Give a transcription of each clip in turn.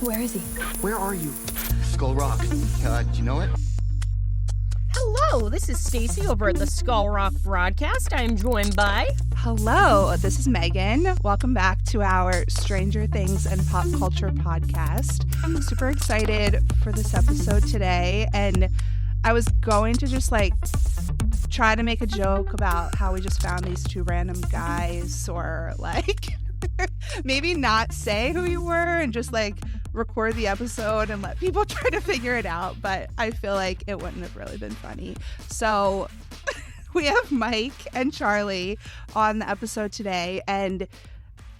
Where is he? Where are you? Skull Rock. Do you know it? Hello, this is Stacy over at the Skull Rock broadcast. I'm joined by... Hello, this is Megan. Welcome back to our Stranger Things and Pop Culture podcast. I'm super excited for this episode today, and I was going to just try to make a joke about how we just found these two random guys, or maybe not say who you were and just record the episode and let people try to figure it out, but I feel like it wouldn't have really been funny. So we have Mike and Charlie on the episode today, and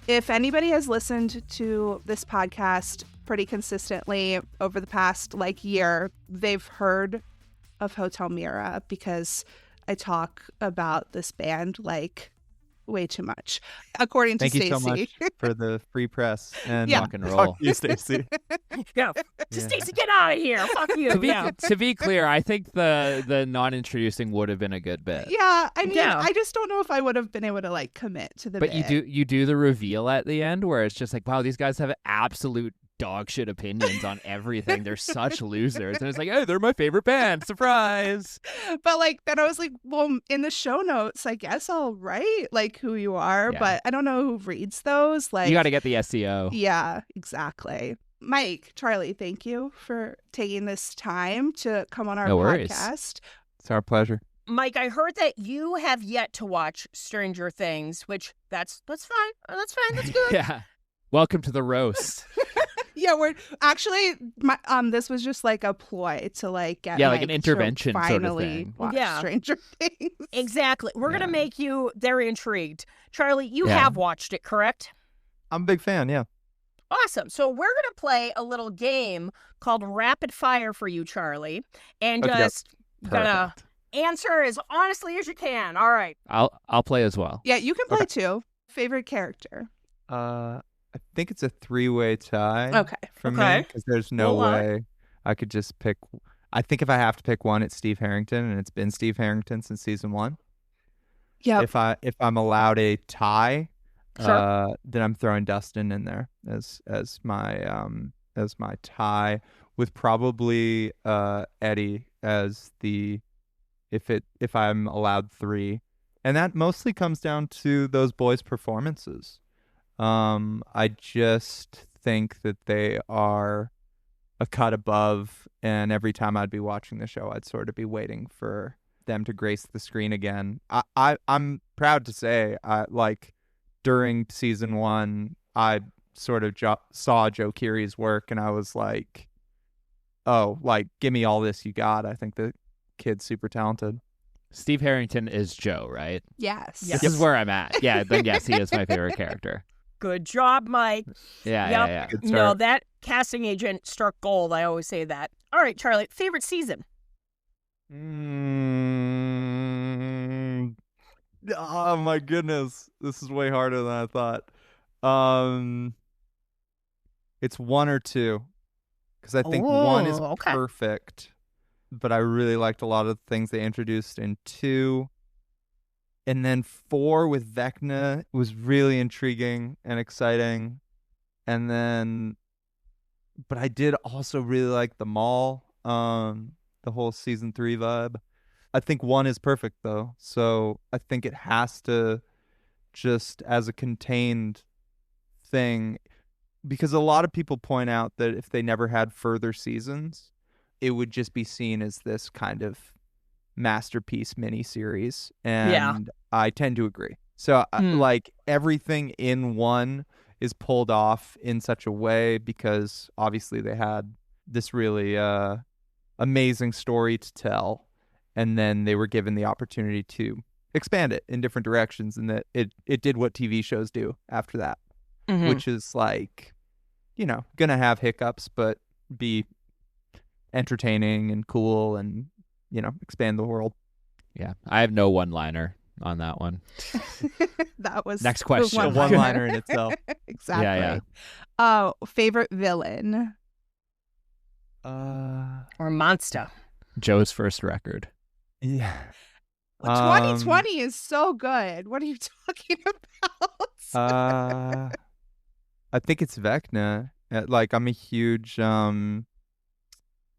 if anybody has listened to this podcast pretty consistently over the past year, they've heard of Hotel Mira, because I talk about this band way too much, according to Stacy. Thank you so much for the free press and rock and roll. Fuck you, Stacy. Yeah. Stacy, get out of here. Fuck you. To be clear, I think the non-introducing would have been a good bit. Yeah, I mean, I just don't know if I would have been able to commit to the But bit. you do the reveal at the end where it's just wow, these guys have absolute dog shit opinions on everything. They're such losers. And it's hey, they're my favorite band. Surprise. But then I was well, in the show notes, I guess I'll write who you are, Yeah. but I don't know who reads those. You got to get the SEO. Yeah, exactly. Mike, Charlie, thank you for taking this time to come on our No worries. podcast. It's our pleasure. Mike, I heard that you have yet to watch Stranger Things, which that's fine. That's fine. That's good. Yeah. Welcome to the roast. Yeah, we're actually this was just a ploy to get Yeah, Mike an intervention to sort of finally thing. watch Yeah. Stranger Things. Exactly. We're going to make you very intrigued. Charlie, you Yeah. have watched it, correct? I'm a big fan, yeah. Awesome. So we're going to play a little game called Rapid Fire for you, Charlie. And Okay. just gonna Perfect. answer as honestly as you can. All right. I'll play as well. Yeah, you can play too. Favorite character? I think it's a 3-way tie Okay. for Okay. me, because there's no Well, way I could just pick. I think if I have to pick one, it's Steve Harrington, and it's been Steve Harrington since season 1. Yep. If I'm allowed a tie, Sure. then I'm throwing Dustin in there as my tie, with probably Eddie as the if I'm allowed 3, and that mostly comes down to those boys' performances. I just think that they are a cut above, and every time I'd be watching the show, I'd sort of be waiting for them to grace the screen again. I'm proud to say, during season 1, I sort of saw Joe Keery's work, and I was like, oh, give me all this you got. I think the kid's super talented. Steve Harrington is Joe, right? Yes. Yes. This is where I'm at. Yeah, then yes, he is my favorite character. Good job, Mike. Yeah, Yep. yeah. Good No, start. that casting agent struck gold. I always say that. All right, Charlie, favorite season? Oh my goodness, this is way harder than I thought. It's 1 or 2, because I think 1 is okay. perfect, but I really liked a lot of the things they introduced in 2. And then 4 with Vecna was really intriguing and exciting. And then, but I did also really like the mall, the whole season 3 vibe. I think 1 is perfect though. So I think it has to, just as a contained thing, because a lot of people point out that if they never had further seasons, it would just be seen as this kind of masterpiece miniseries, and Yeah. I tend to agree. So everything in 1 is pulled off in such a way, because obviously they had this really amazing story to tell, and then they were given the opportunity to expand it in different directions, and that it did what TV shows do after that, Mhm. which is gonna have hiccups, but be entertaining and cool, and expand the world. Yeah, I have no one-liner on that one. That was Next the question. A one-liner in itself. Exactly. Yeah. Favorite villain? Or Monster. Joe's first record. Yeah. 2020 is so good. What are you talking about? I think it's Vecna, Like I'm a huge like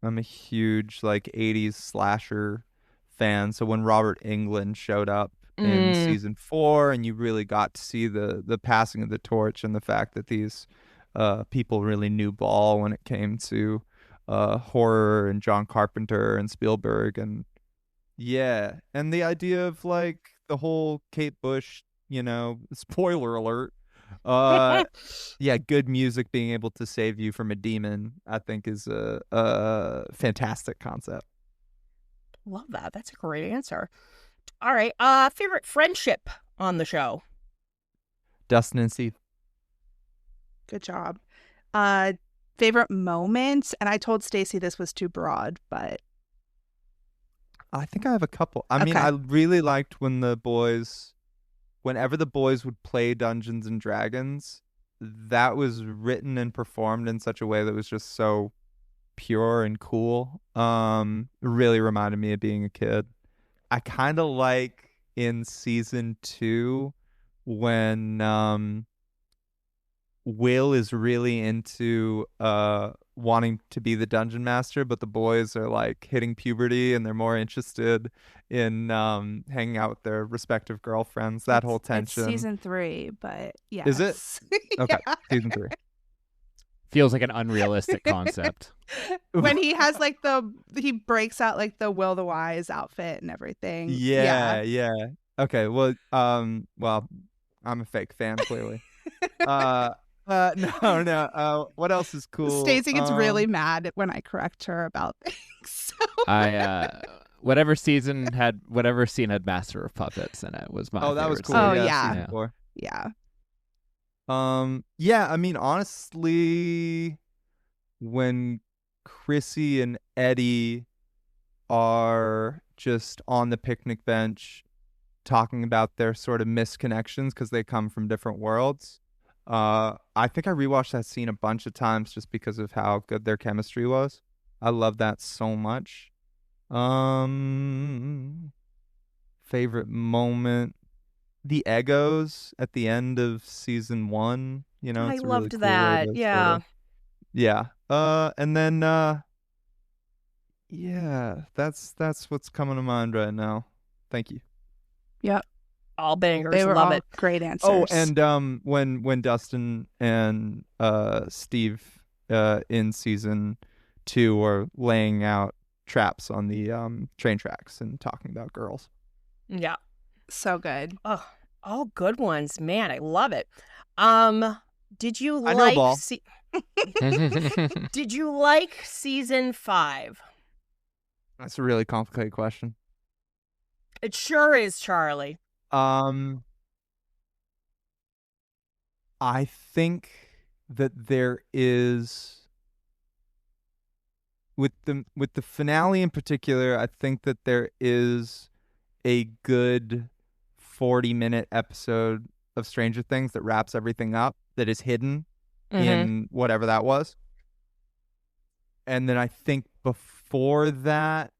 80s slasher fan. So when Robert Englund showed up in season 4 and you really got to see the passing of the torch and the fact that these people really knew ball when it came to horror and John Carpenter and Spielberg and yeah, and the idea of like the whole Kate Bush, spoiler alert. Yeah, good music being able to save you from a demon, I think is a fantastic concept. Love that. That's a great answer. All right. Favorite friendship on the show? Dustin and Steve. Good job. Favorite moments, and I told Stacey this was too broad, but I think I have a couple. I mean, Okay. I really liked whenever the boys would play Dungeons and Dragons, that was written and performed in such a way that was just so pure and cool. It really reminded me of being a kid. I kind of like in season 2 when Will is really into wanting to be the dungeon master, but the boys are like hitting puberty and they're more interested in hanging out with their respective girlfriends. That whole tension. It's season 3, but yes. Is it? Okay, Yeah. season 3. Feels like an unrealistic concept. When he has like he breaks out like the Will the Wise outfit and everything. Yeah. Okay, well, I'm a fake fan clearly. No. What else is cool? Stacey gets really mad when I correct her about things. So. Whatever scene had Master of Puppets in it was my Oh, that was favorite cool. scene. Oh, yeah. yeah. Season 4. Yeah. Yeah, I mean, honestly, when Chrissy and Eddie are just on the picnic bench talking about their sort of misconnections because they come from different worlds. I think I rewatched that scene a bunch of times just because of how good their chemistry was. I love that so much. Favorite moment, the Eggos at the end of season 1. I it's a really loved cool way that. to Yeah. sorta- yeah. And then yeah, that's what's coming to mind right now. Thank you. All bangers. They were Love all it. great answers. Oh, and when Dustin and Steve in season 2 are laying out traps on the train tracks and talking about girls. Yeah. So good. Oh, all good ones. Man, I love it. Did you I know, like Ball. Did you like season 5? That's a really complicated question. It sure is, Charlie. I think that there is with the finale in particular, I think that there is a good 40-minute episode of Stranger Things that wraps everything up that is hidden in whatever that was. And then I think before that,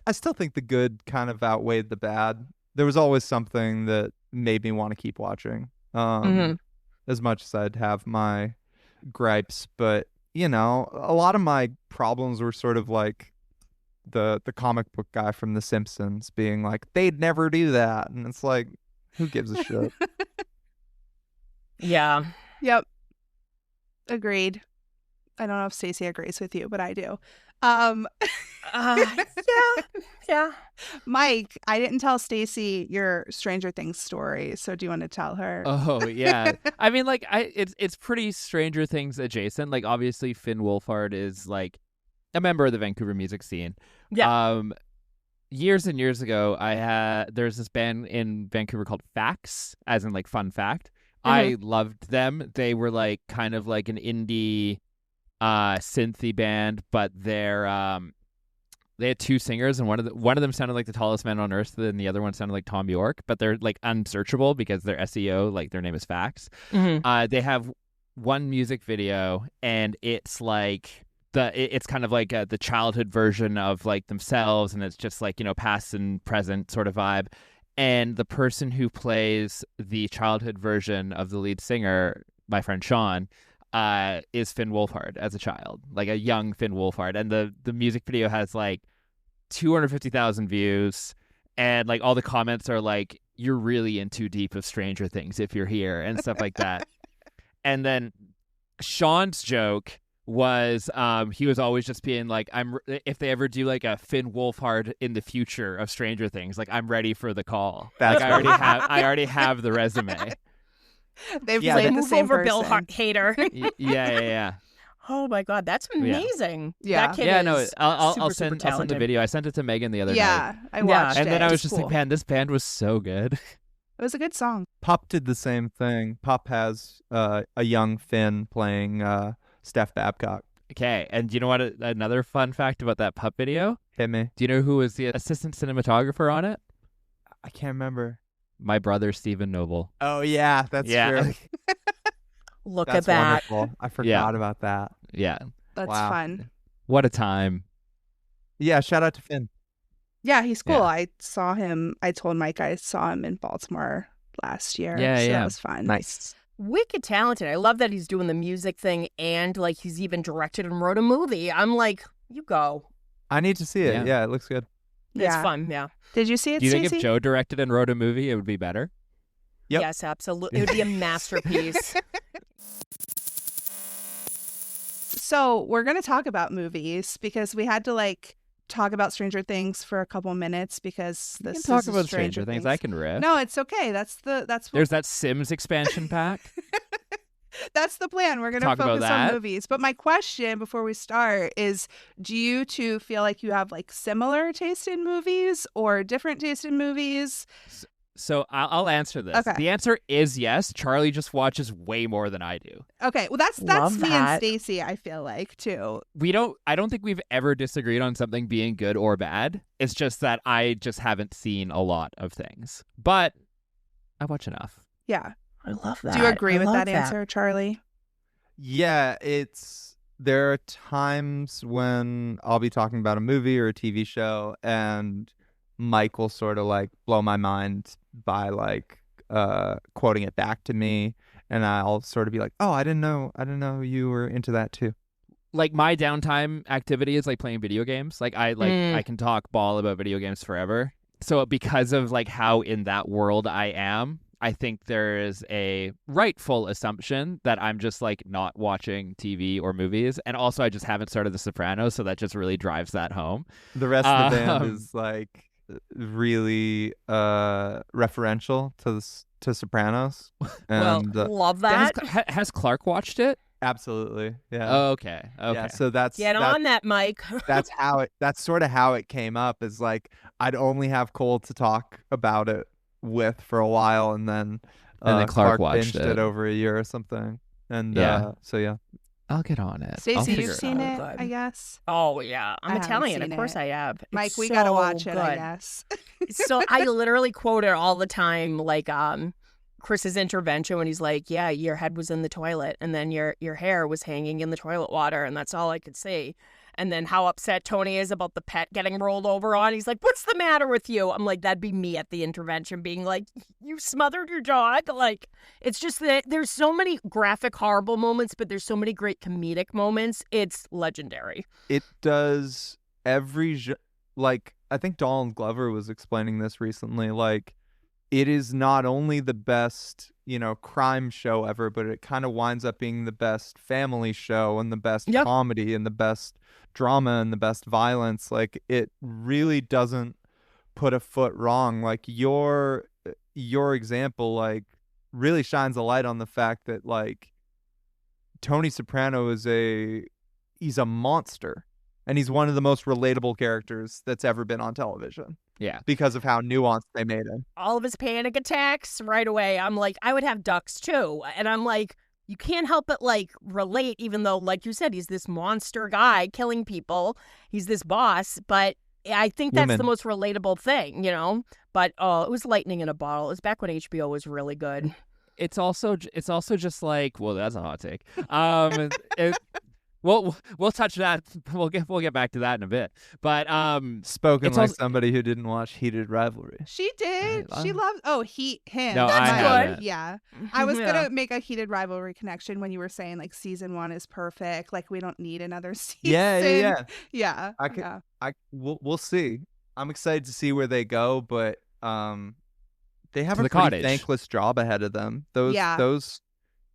I still think the good kind of outweighed the bad. There was always something that made me want to keep watching. As much as I'd have my gripes, but a lot of my problems were sort of like the comic book guy from The Simpsons being like, they'd never do that, and it's like, who gives a shit? Yeah. Yep. Agreed. I don't know if Stacey agrees with you, but I do. Yeah. Mike, I didn't tell Stacey your Stranger Things story, so do you want to tell her? Oh yeah, I mean, like, it's pretty Stranger Things adjacent. Like, obviously, Finn Wolfhard is like a member of the Vancouver music scene. Yeah. Years and years ago, there's this band in Vancouver called Facts, as in like fun fact. I loved them. They were like kind of like an indie synthy band, but they had 2 singers, and one of them sounded like the tallest man on earth, and the other one sounded like Tom York. But they're like unsearchable because their SEO, like their name is Facts. They have one music video, and it's like it's kind of like the childhood version of like themselves, and it's just like past and present sort of vibe. And the person who plays the childhood version of the lead singer, my friend Sean, is Finn Wolfhard as a child, like a young Finn Wolfhard, and the music video has like 250,000 views, and like all the comments are like, "You're really in too deep of Stranger Things if you're here," and stuff like that. And then Sean's joke was he was always just being like, if they ever do like a Finn Wolfhard in the future of Stranger Things, like, I'm ready for the call. That's Like, I already have the resume. They've Yeah, played that- the Move same over, Bill person. Hader. Yeah. Oh my God, that's amazing. Yeah. That kid Yeah, is no, I'll super, send super I'll send the talented. video. I sent it to Megan the other night. Yeah, I Yeah. watched And it. then I was It's just cool. like, man, this band was so good. It was a good song. Pup did the same thing. Pup has a young Finn playing Steph Babcock. Okay, and do you know what? Another fun fact about that Pup video? Hit me. Do you know who was the assistant cinematographer on it? I can't remember. My brother, Stephen Noble. Oh yeah, that's Yeah. true. Look That's at that. wonderful. I forgot about that. Yeah, That's Wow. fun. what a time. Yeah, shout out to Finn. Yeah, he's cool. Yeah. I saw him. I told Mike I saw him in Baltimore last year. Yeah, so yeah. that was fun. Nice. Wicked talented. I love that he's doing the music thing and like he's even directed and wrote a movie. I'm like, you go. I need to see it. Yeah. Yeah, it looks good. It's Yeah. fun. Yeah. Did you see it, Do you think Stacey? if Joe directed and wrote a movie, it would be better? Yep. Yes, absolutely. It would be a masterpiece. So we're gonna talk about movies because we had to like talk about Stranger Things for a couple minutes because We this can talk is a about Stranger Things. I can riff. No, it's okay. That's what There's that Sims expansion pack. that's the plan. We're gonna Talk about focus on that. movies. But my question before we start is, do you two feel like you have like similar taste in movies or different taste in movies? So I'll answer this. Okay. The answer is yes. Charlie just watches way more than I do. Okay, well that's Love me and that. Stacey. I feel like too. I don't think we've ever disagreed on something being good or bad. It's just that I just haven't seen a lot of things. But I watch enough. Yeah. I love that. Do you agree I with love that answer, Charlie? Yeah, there are times when I'll be talking about a movie or a TV show and Mike will sort of like blow my mind by like quoting it back to me, and I'll sort of be like, "Oh, I didn't know you were into that too." Like my downtime activity is like playing video games. Like I can talk ball about video games forever. So because of like how in that world I am, I think there is a rightful assumption that I'm just like not watching TV or movies, and also I just haven't started The Sopranos, so that just really drives that home. The rest of the band Um, is like really referential to Sopranos, and love that. Has Clark watched it? absolutely, yeah. Okay. Yeah, so that's Get that- on that, Mike. that's sort of how it came up, is like I'd only have Cole to talk about it with for a while, and then Clark watched binged it. over a year or something, and Yeah. so yeah. I'll get on it. I'll Stacey, figure you've it seen out. it, Good. I guess. Oh yeah, I I'm haven't Italian. seen Of course it. I have. Mike, It's we gotta so watch it, I good. guess. So I literally quote it all the time, like Chris's intervention when he's like, "Yeah, your head was in the toilet, and then your hair was hanging in the toilet water, and that's all I could see." And then how upset Tony is about the pet getting rolled over on. He's like, "What's the matter with you?" I'm like, that'd be me at the intervention, being like, "You smothered your dog." Like, it's just that there's so many graphic, horrible moments, but there's so many great comedic moments. It's legendary. It does like I think Donald Glover was explaining this recently. Like, it is not only the best, crime show ever, but it kind of winds up being the best family show and the best Yep. comedy and the best drama and the best violence. Like, it really doesn't put a foot wrong. Like, your example like really shines a light on the fact that like Tony Soprano he's a monster, and he's one of the most relatable characters that's ever been on television Yeah. because of how nuanced they made him. All of his panic attacks right away. I'm like, I would have ducks too. And I'm like, you can't help but like relate, even though, like you said, he's this monster guy killing people. He's this boss. But I think that's Women. the most relatable thing, But it was lightning in a bottle. It was back when HBO was really good. It's also just like, well, that's a hot take. we'll touch that. We'll get back to that in a bit. But Spoken it's like also- somebody who didn't watch Heated Rivalry. She did. I She love- loved. him. No, I My- haven't. Yeah, I was Yeah. gonna make a Heated Rivalry connection when you were saying like season 1 is perfect. Like we don't need another season. Yeah. Yeah. I could- yeah. We'll see. I'm excited to see where they go, but they have To a the pretty cottage. thankless job ahead of them. Yeah.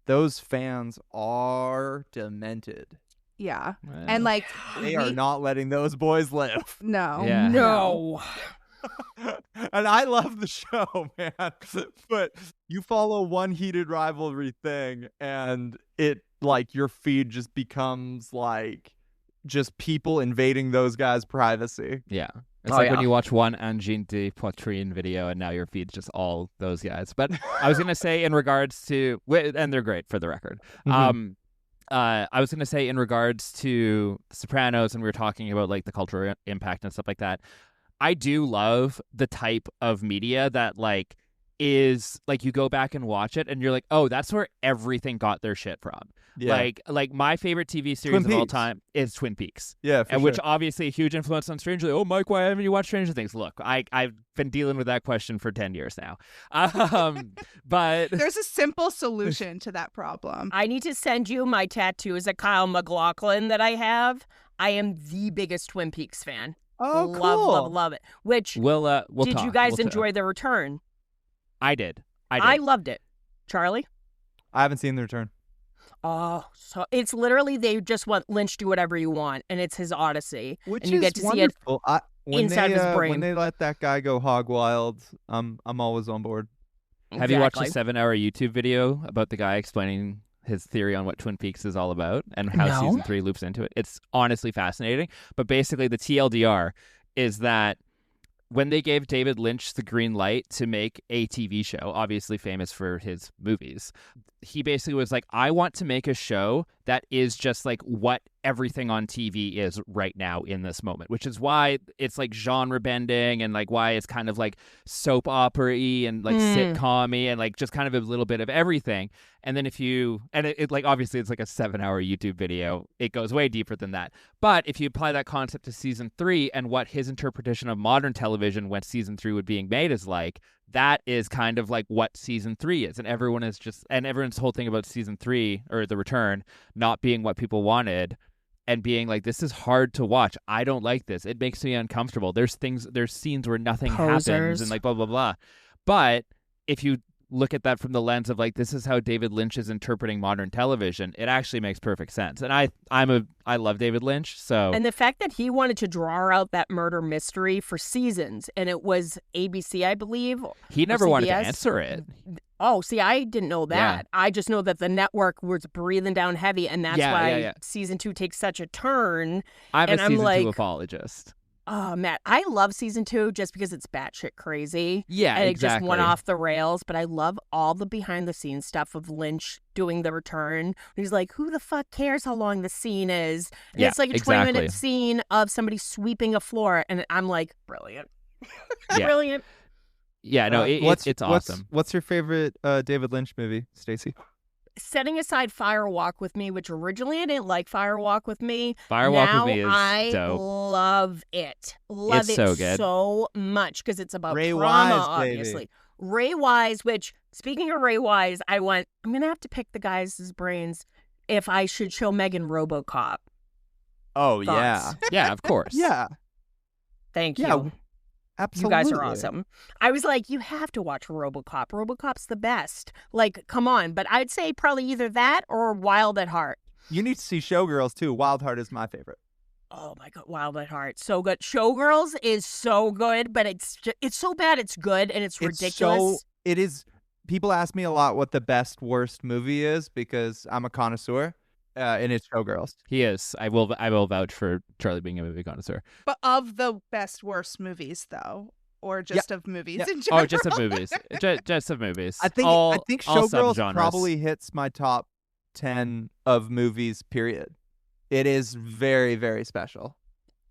Those fans are demented. Yeah. Well, And like They are not letting those boys live. No. Yeah. No. And I love the show, man. But you follow one Heated Rivalry thing and it like your feed just becomes like just people invading those guys' privacy. yeah. It's Oh, like when yeah. you watch one Angine de Poitrine video and now your feed's just all those guys. But I was gonna say in regards to, and they're great for the record. Mhm. I was gonna say in regards to The Sopranos, and we were talking about like the cultural impact and stuff like that. I do love the type of media that like is like you go back and watch it and you're like, oh, that's where everything got their shit from. Yeah. Like my favorite TV series Twin of all Peaks. time is Twin Peaks. Yeah, for And sure. which obviously a huge influence on Stranger Things. Oh, Mike, why haven't you watched Stranger Things? Look, I've been dealing with that question for 10 years now. But There's a simple solution to that problem. I need to send you my tattoos of Kyle MacLachlan that I have. I am the biggest Twin Peaks fan. Oh, Love it. Which we'll did talk. you guys We'll talk. enjoy The Return? I did. I loved it. Charlie? I haven't seen The Return. Oh, so it's literally they just want Lynch do whatever you want, and it's his odyssey, Which and you is get to see it. wonderful. inside of his brain. When they let that guy go hog wild, I'm always on board. Have you watched Exactly. a 7-hour YouTube video about the guy explaining his theory on what Twin Peaks is all about and how No. season 3 loops into it? It's honestly fascinating. But basically, the TLDR is that when they gave David Lynch the green light to make a TV show, obviously famous for his movies, he basically was like, I want to make a show that is just like what everything on TV is right now in this moment, which is why it's like genre bending and like why it's kind of like soap opera-y and like sitcom-y and like just kind of a little bit of everything. And then if you, and it like obviously it's like a 7-hour YouTube video, it goes way deeper than that. But if you apply that concept to season 3 and what his interpretation of modern television when season 3 would being made is like, that is kind of like what season 3 is. And everyone's whole thing about season 3 or The Return not being what people wanted and being like, this is hard to watch. I don't like this. It makes me uncomfortable. There's scenes where nothing happens Posers. and like blah, blah, blah. But if you look at that from the lens of like, this is how David Lynch is interpreting modern television, it actually makes perfect sense. And I love David Lynch. So And the fact that he wanted to draw out that murder mystery for seasons, and it was ABC, I believe. he or never wanted to CBS. answer it. Oh, see, I didn't know that. Yeah. I just know that the network was breathing down heavy, and that's why Yeah. season 2 takes such a turn. I'm And a I'm season 2 like- apologist. Oh, Matt, I love season 2 just because it's batshit crazy. Yeah, and exactly. it just went off the rails. But I love all the behind the scenes stuff of Lynch doing The Return. He's like, who the fuck cares how long the scene is? And Yeah, it's like a exactly. 20-minute scene of somebody sweeping a floor. And I'm like, brilliant. Yeah. Brilliant. Yeah, no, it's awesome. What's your favorite David Lynch movie, Stacey? Setting aside Fire Walk with Me, which originally I didn't like Fire Walk with Me. Firewalk now with Me is I dope. love it. Love It's it so good. so much because it's about Ray trauma, Wise, baby. obviously. Ray Wise, which, speaking of Ray Wise, I'm going to have to pick the guys' brains if I should show Megan RoboCop. Oh Thoughts? Yeah, of course. yeah, Thank you. yeah, You absolutely. guys are awesome. I was like, you have to watch RoboCop. RoboCop's the best. Like, come on. But I'd say probably either that or Wild at Heart. You need to see Showgirls too. Wild Heart is my favorite. Oh my God, Wild at Heart, so good. Showgirls is so good, but it's so bad it's good, and it's ridiculous. It is. People ask me a lot what the best worst movie is because I'm a connoisseur, and it's Showgirls. He is. I will vouch for Charlie being a movie connoisseur. But of the best worst movies though, or just of movies Yeah. in general. Oh, just of movies. just of movies. I think all Showgirls subgenres. probably hits my top 10 of movies. Period. It is very, very special.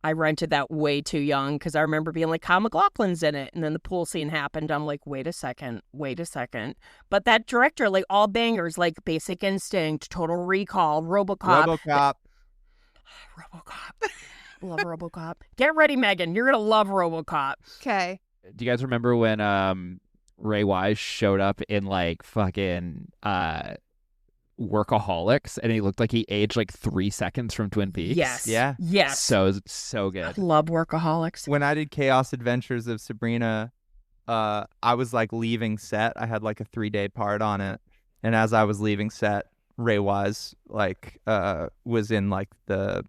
I rented that way too young because I remember being like, Kyle MacLachlan's in it, and then the pool scene happened. I'm like, wait a second. But that director, like all bangers, like Basic Instinct, Total Recall, RoboCop. RoboCop. RoboCop. Love RoboCop. Get ready, Megan. You're gonna love RoboCop. Okay. Do you guys remember when Ray Wise showed up in like fucking Workaholics and he looked like he aged like 3 seconds from Twin Peaks? Yes. Yeah. Yes. So I good. love Workaholics. When I did Chaos Adventures of Sabrina, I was like leaving set. I had like a 3-day part on it, and as I was leaving set, Ray Wise like was in like the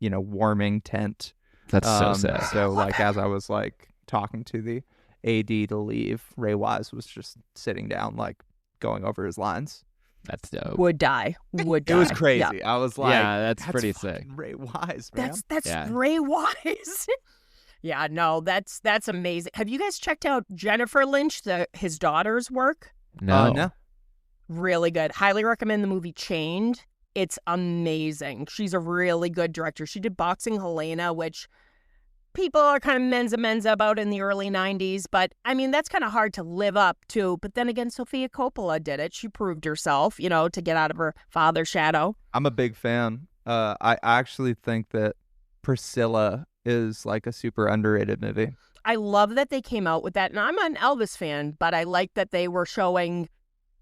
warming tent. That's so sick. So like as I was like talking to the AD to leave, Ray Wise was just sitting down like going over his lines. That's dope. Would die. Would die. It was crazy. Yeah. I was like, Yeah, that's pretty fucking sick. Ray Wise, man. That's Yeah. Ray Wise. Yeah, no, that's amazing. Have you guys checked out Jennifer Lynch, his daughter's work? No. Really good. Highly recommend the movie Chained. It's amazing. She's a really good director. She did Boxing Helena, which people are kind of menza about in the early 90s. But, I mean, that's kind of hard to live up to. But then again, Sofia Coppola did it. She proved herself, to get out of her father's shadow. I'm a big fan. I actually think that Priscilla is like a super underrated movie. I love that they came out with that. And I'm an Elvis fan, but I like that they were showing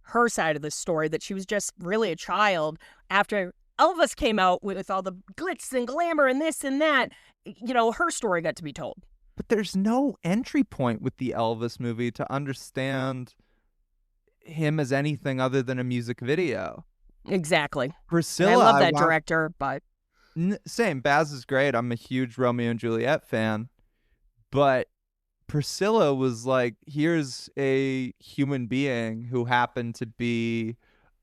her side of the story, that she was just really a child after Elvis came out with all the glitz and glamour and this and that. Her story got to be told. But there's no entry point with the Elvis movie to understand him as anything other than a music video. Exactly. And Priscilla, I love that director, but same. Baz is great. I'm a huge Romeo and Juliet fan, but Priscilla was like, here's a human being who happened to be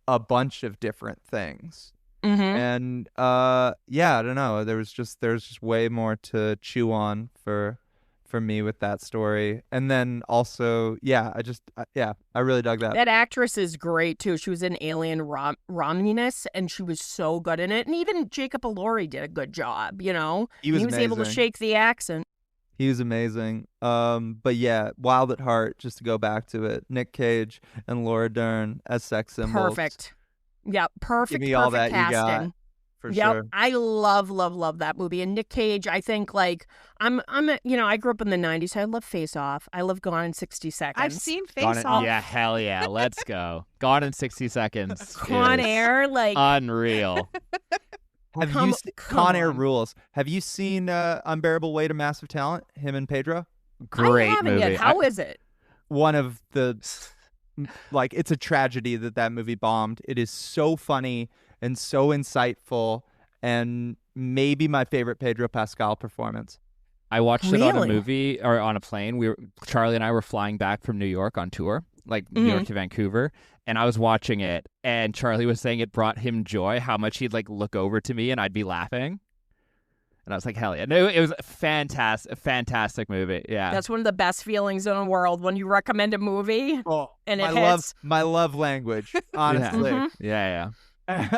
a bunch of different things. mhm. And I don't know. There's just way more to chew on for me with that story. And then also, I really dug that. That actress is great too. She was in Alien Romulus, and she was so good in it. And even Jacob Elordi did a good job. He was he was able to amazing. shake the accent. He was amazing. But yeah, Wild at Heart, just to go back to it, Nick Cage and Laura Dern as sex symbols. Perfect. Yeah, perfect. Give me all that perfect you got, casting. for Yep, sure. I love that movie. And Nick Cage, I think I grew up in the 90s, so I love Face Off. I love Gone in 60 Seconds. I've seen Gone Face in, Off. yeah, hell yeah. Let's go. Gone in 60 Seconds. Con is Air, like Unreal. Have Come- you seen come Con Air on. Rules? Have you seen Unbearable Weight of Massive Talent? Him and Pedro? Great I haven't movie. yet. How is it? One of the it's a tragedy that movie bombed. It is so funny and so insightful, and maybe my favorite Pedro Pascal performance. I watched it on a Really? movie or on a plane. Charlie and I were flying back from New York on tour, like New York to Vancouver, and I was watching it, and Charlie was saying it brought him joy how much he'd like look over to me and I'd be laughing. And I was like, hell yeah. No, it was a fantastic movie. Yeah. That's one of the best feelings in the world when you recommend a movie Oh, and it my hits. love language, honestly. Mhm. yeah.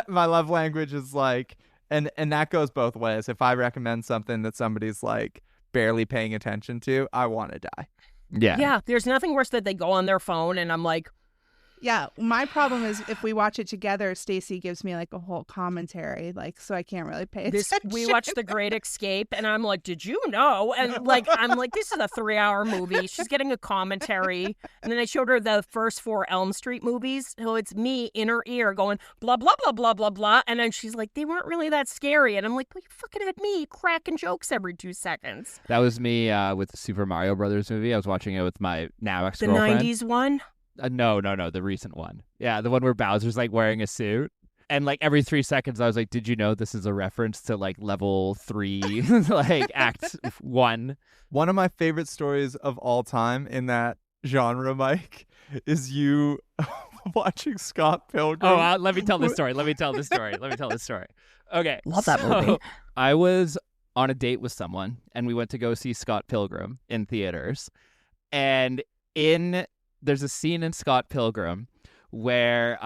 My love language is like, and that goes both ways. If I recommend something that somebody's like barely paying attention to, I want to die. Yeah. Yeah, there's nothing worse that they go on their phone and I'm like, Yeah, my problem is if we watch it together, Stacy gives me like a whole commentary, like, so I can't really pay attention. we watched The Great Escape and I'm like, did you know? And like, I'm like, this is a 3-hour movie. She's getting a commentary. And then I showed her the first 4 Elm Street movies. So it's me in her ear going, blah, blah, blah, blah, blah, blah. And then she's like, they weren't really that scary. And I'm like, well, you fucking had me cracking jokes every 2 seconds. That was me with the Super Mario Brothers movie. I was watching it with my now The ex-girlfriend. 90s one? No, the recent one. Yeah, the one where Bowser's like wearing a suit. And like every 3 seconds, I was like, did you know this is a reference to like level 3, like act 1? One of my favorite stories of all time in that genre, Mike, is you watching Scott Pilgrim. Oh, let me tell this story. Okay. Love that so movie. I was on a date with someone and we went to go see Scott Pilgrim in theaters. And there's a scene in Scott Pilgrim where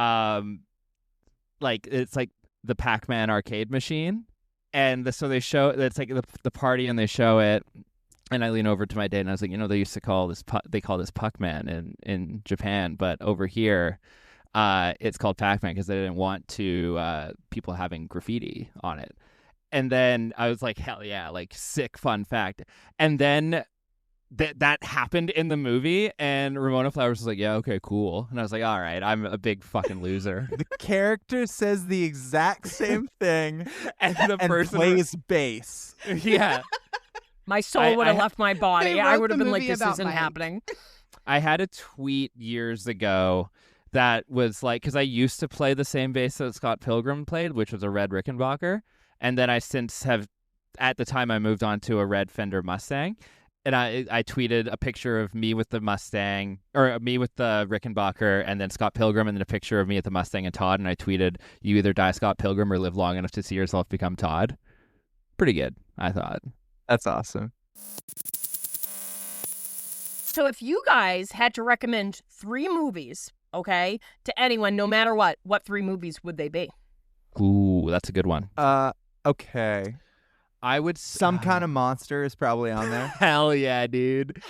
it's like the Pac-Man arcade machine, and so they show it's like the party and they show it, and I lean over to my date and I was like, they used to call this they call this Puck-Man in Japan, but over here it's called Pac-Man because they didn't want to people having graffiti on it. And then I was like, hell yeah, like sick fun fact. And then that happened in the movie, and Ramona Flowers was like, yeah, okay, cool. And I was like, all right, I'm a big fucking loser. The character says the exact same thing and the and person plays bass. yeah. My soul would have left my body. They I wrote would have the been like, movie this about isn't Mike. happening. I had a tweet years ago that was like, because I used to play the same bass that Scott Pilgrim played, which was a red Rickenbacker. And then I since have, at the time I moved on to a red Fender Mustang. And I tweeted a picture of me with the Mustang, or me with the Rickenbacker, and then Scott Pilgrim, and then a picture of me at the Mustang and Todd. And I tweeted, you either die Scott Pilgrim or live long enough to see yourself become Todd. Pretty good, I thought. That's awesome. So if you guys had to recommend 3 movies, okay, to anyone, no matter what 3 movies would they be? Ooh, that's a good one. Okay. I would Some kind of monster is probably on there. Hell yeah, dude.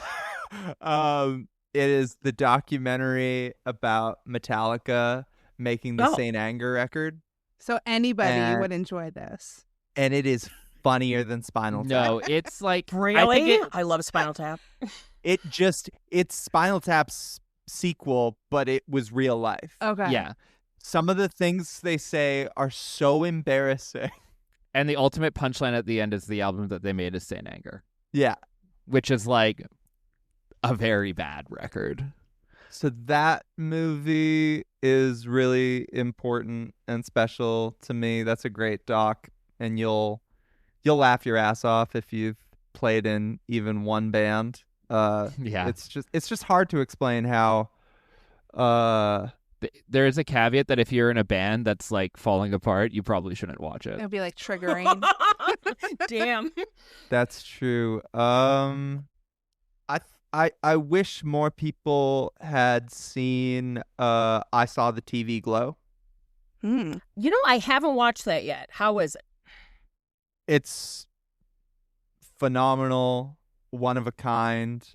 It is the documentary about Metallica making the Saint Anger record, So anybody And- would enjoy this. and it is funnier than Spinal Tap. No, it's like Really? I I love Spinal Tap. It's Spinal Tap's sequel, but it was real life. Okay. yeah. Some of the things they say are so embarrassing. And the ultimate punchline at the end is the album that they made is Saint Anger, Yeah. which is like a very bad record. So that movie is really important and special to me. That's a great doc, and you'll laugh your ass off if you've played in even one band. Yeah. It's just hard to explain how There is a caveat that if you're in a band that's like falling apart, you probably shouldn't watch it. It'd be like triggering. Damn. that's true. I wish more people had seen I Saw the TV Glow. Hmm. You know, I haven't watched that yet. How is it? It's phenomenal, one of a kind.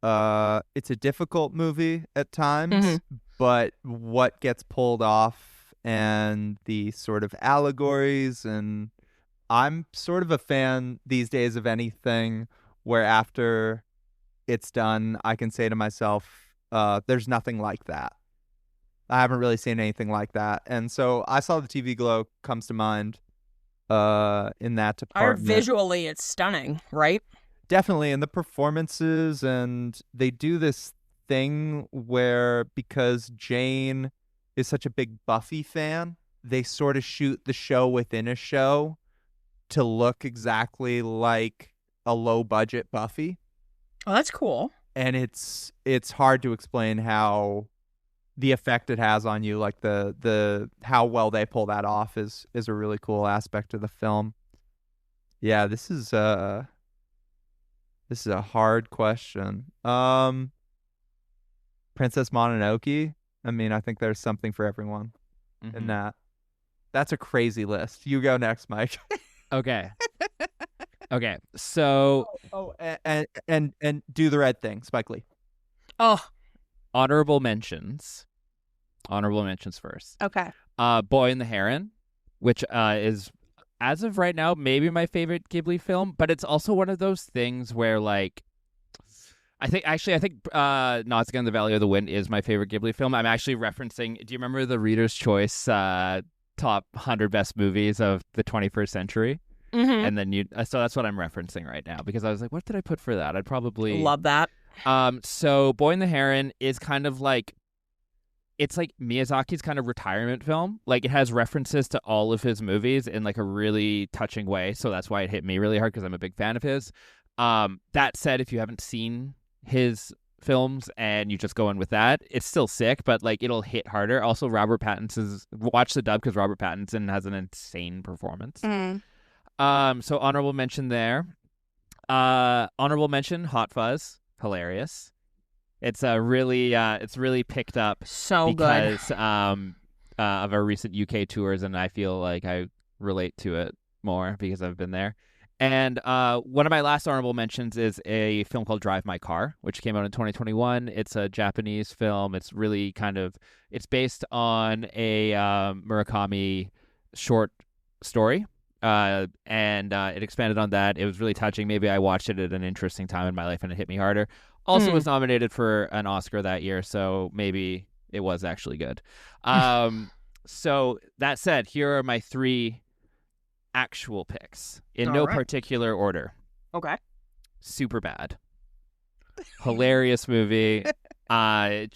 It's a difficult movie at times, but what gets pulled off and the sort of allegories, and I'm sort of a fan these days of anything where after it's done, I can say to myself, there's nothing like that. I haven't really seen anything like that. And so I Saw the TV Glow comes to mind in that department. Visually, it's stunning, right? Definitely, and the performances, and they do this thing where because Jane is such a big Buffy fan, they sort of shoot the show within a show to look exactly like a low-budget Buffy. Oh, that's cool. And it's hard to explain how the effect it has on you, like the how well they pull that off is a really cool aspect of the film. Yeah, this is a hard question. Princess Mononoke. I mean, I think there's something for everyone in that. That's a crazy list. You go next, Mike. Okay. Okay. So and do the right thing, Spike Lee. Oh, honorable mentions. Honorable mentions first. Okay. Boy and the Heron, which is, as of right now, maybe my favorite Ghibli film, but it's also one of those things where, like, I think Nausicaa in the Valley of the Wind is my favorite Ghibli film. I'm actually referencing, do you remember the Reader's Choice top 100 best movies of the 21st century? And then so that's what I'm referencing right now, because I was like, what did I put for that? I'd probably love that. So Boy and the Heron is kind of like, it's like Miyazaki's kind of retirement film. Like, it has references to all of his movies in like a really touching way. So that's why it hit me really hard, because I'm a big fan of his. That said, if you haven't seen his films and you just go in with that, it's still sick, but like it'll hit harder. Also, watch the dub, because Robert Pattinson has an insane performance. So honorable mention there. Honorable mention, Hot Fuzz, hilarious. It's really picked up So good. because of our recent UK tours, and I feel like I relate to it more because I've been there. And one of my last honorable mentions is a film called Drive My Car, which came out in 2021. It's a Japanese film. It's really it's based on a Murakami short story. and it expanded on that. It was really touching. Maybe I watched it at an interesting time in my life and it hit me harder. Also was nominated for an Oscar that year, so maybe it was actually good. So that said, here are my 3 actual picks in All no right. particular order. Okay. Superbad. Hilarious movie. A+.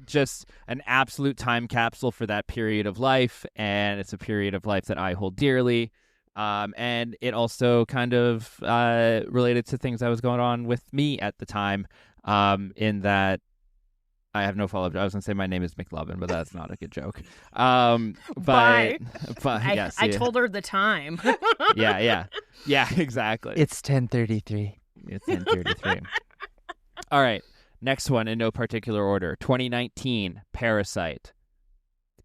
Just an absolute time capsule for that period of life, and it's a period of life that I hold dearly. And it also kind of related to things that was going on with me at the time, in that I have no follow-up. I was going to say my name is McLovin, but that's not a good joke. Bye. But yes. I told her the time. Yeah, exactly. It's 10:33. It's 10:33. All right. Next one in no particular order. 2019, Parasite.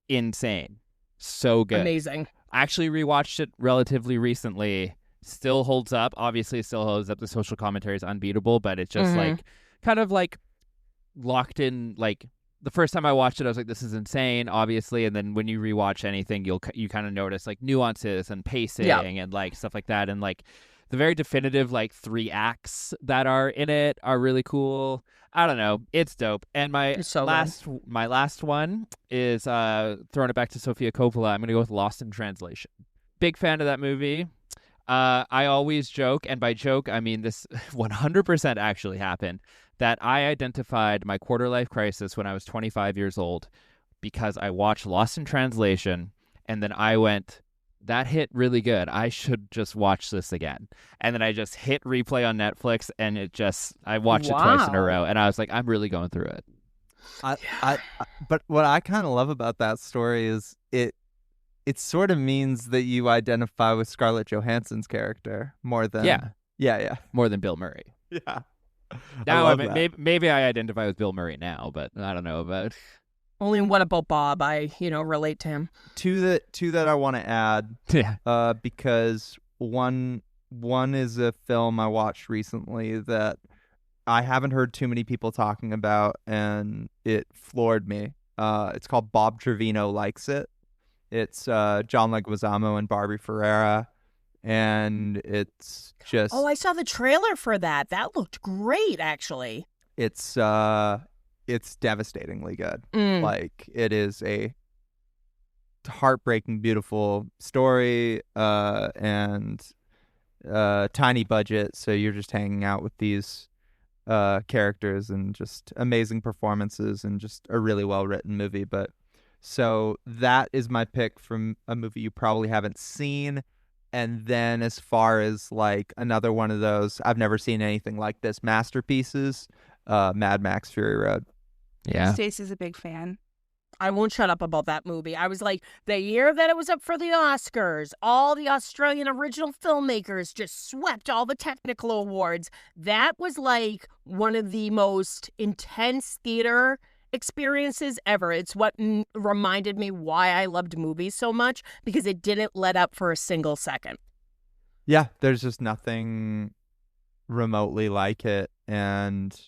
Insane. So good. Amazing. I actually rewatched it relatively recently. Still holds up. Obviously, it still holds up. The social commentary is unbeatable, but it's just like kind of like locked in. Like the first time I watched it, I was like, this is insane, obviously. And then when you rewatch anything, you kind of notice like nuances and pacing and like stuff like that. And like the very definitive like 3 acts that are in it are really cool. I don't know. It's dope. And my last one is throwing it back to Sofia Coppola. I'm going to go with Lost in Translation. Big fan of that movie. I always joke, and by joke, I mean this 100% actually happened, that I identified my quarter-life crisis when I was 25 years old because I watched Lost in Translation, and then I went, that hit really good. I should just watch this again. And then I just hit replay on Netflix, and I watched it twice in a row, and I was like, I'm really going through it. But what I kind of love about that story is it sort of means that you identify with Scarlett Johansson's character more than yeah more than Bill Murray. Yeah. Now maybe I identify with Bill Murray now, but I don't know about. Only one about Bob. I relate to him. Two that I want to add. Yeah. Because one is a film I watched recently that I haven't heard too many people talking about, and it floored me. It's called Bob Trevino Likes It. It's John Leguizamo and Barbie Ferreira, and it's just... Oh, I saw the trailer for that. That looked great, actually. It's devastatingly good. Like, it is a heartbreaking, beautiful story, and tiny budget, so you're just hanging out with these characters and just amazing performances and just a really well-written movie. But so that is my pick from a movie you probably haven't seen. And then as far as like another one of those, I've never seen anything like this, masterpieces, Mad Max Fury Road. Yeah. Stacey's a big fan. I won't shut up about that movie. I was like, the year that it was up for the Oscars, all the Australian original filmmakers just swept all the technical awards. That was like one of the most intense theater experiences ever. It's what reminded me why I loved movies so much, because it didn't let up for a single second. Yeah, there's just nothing remotely like it. And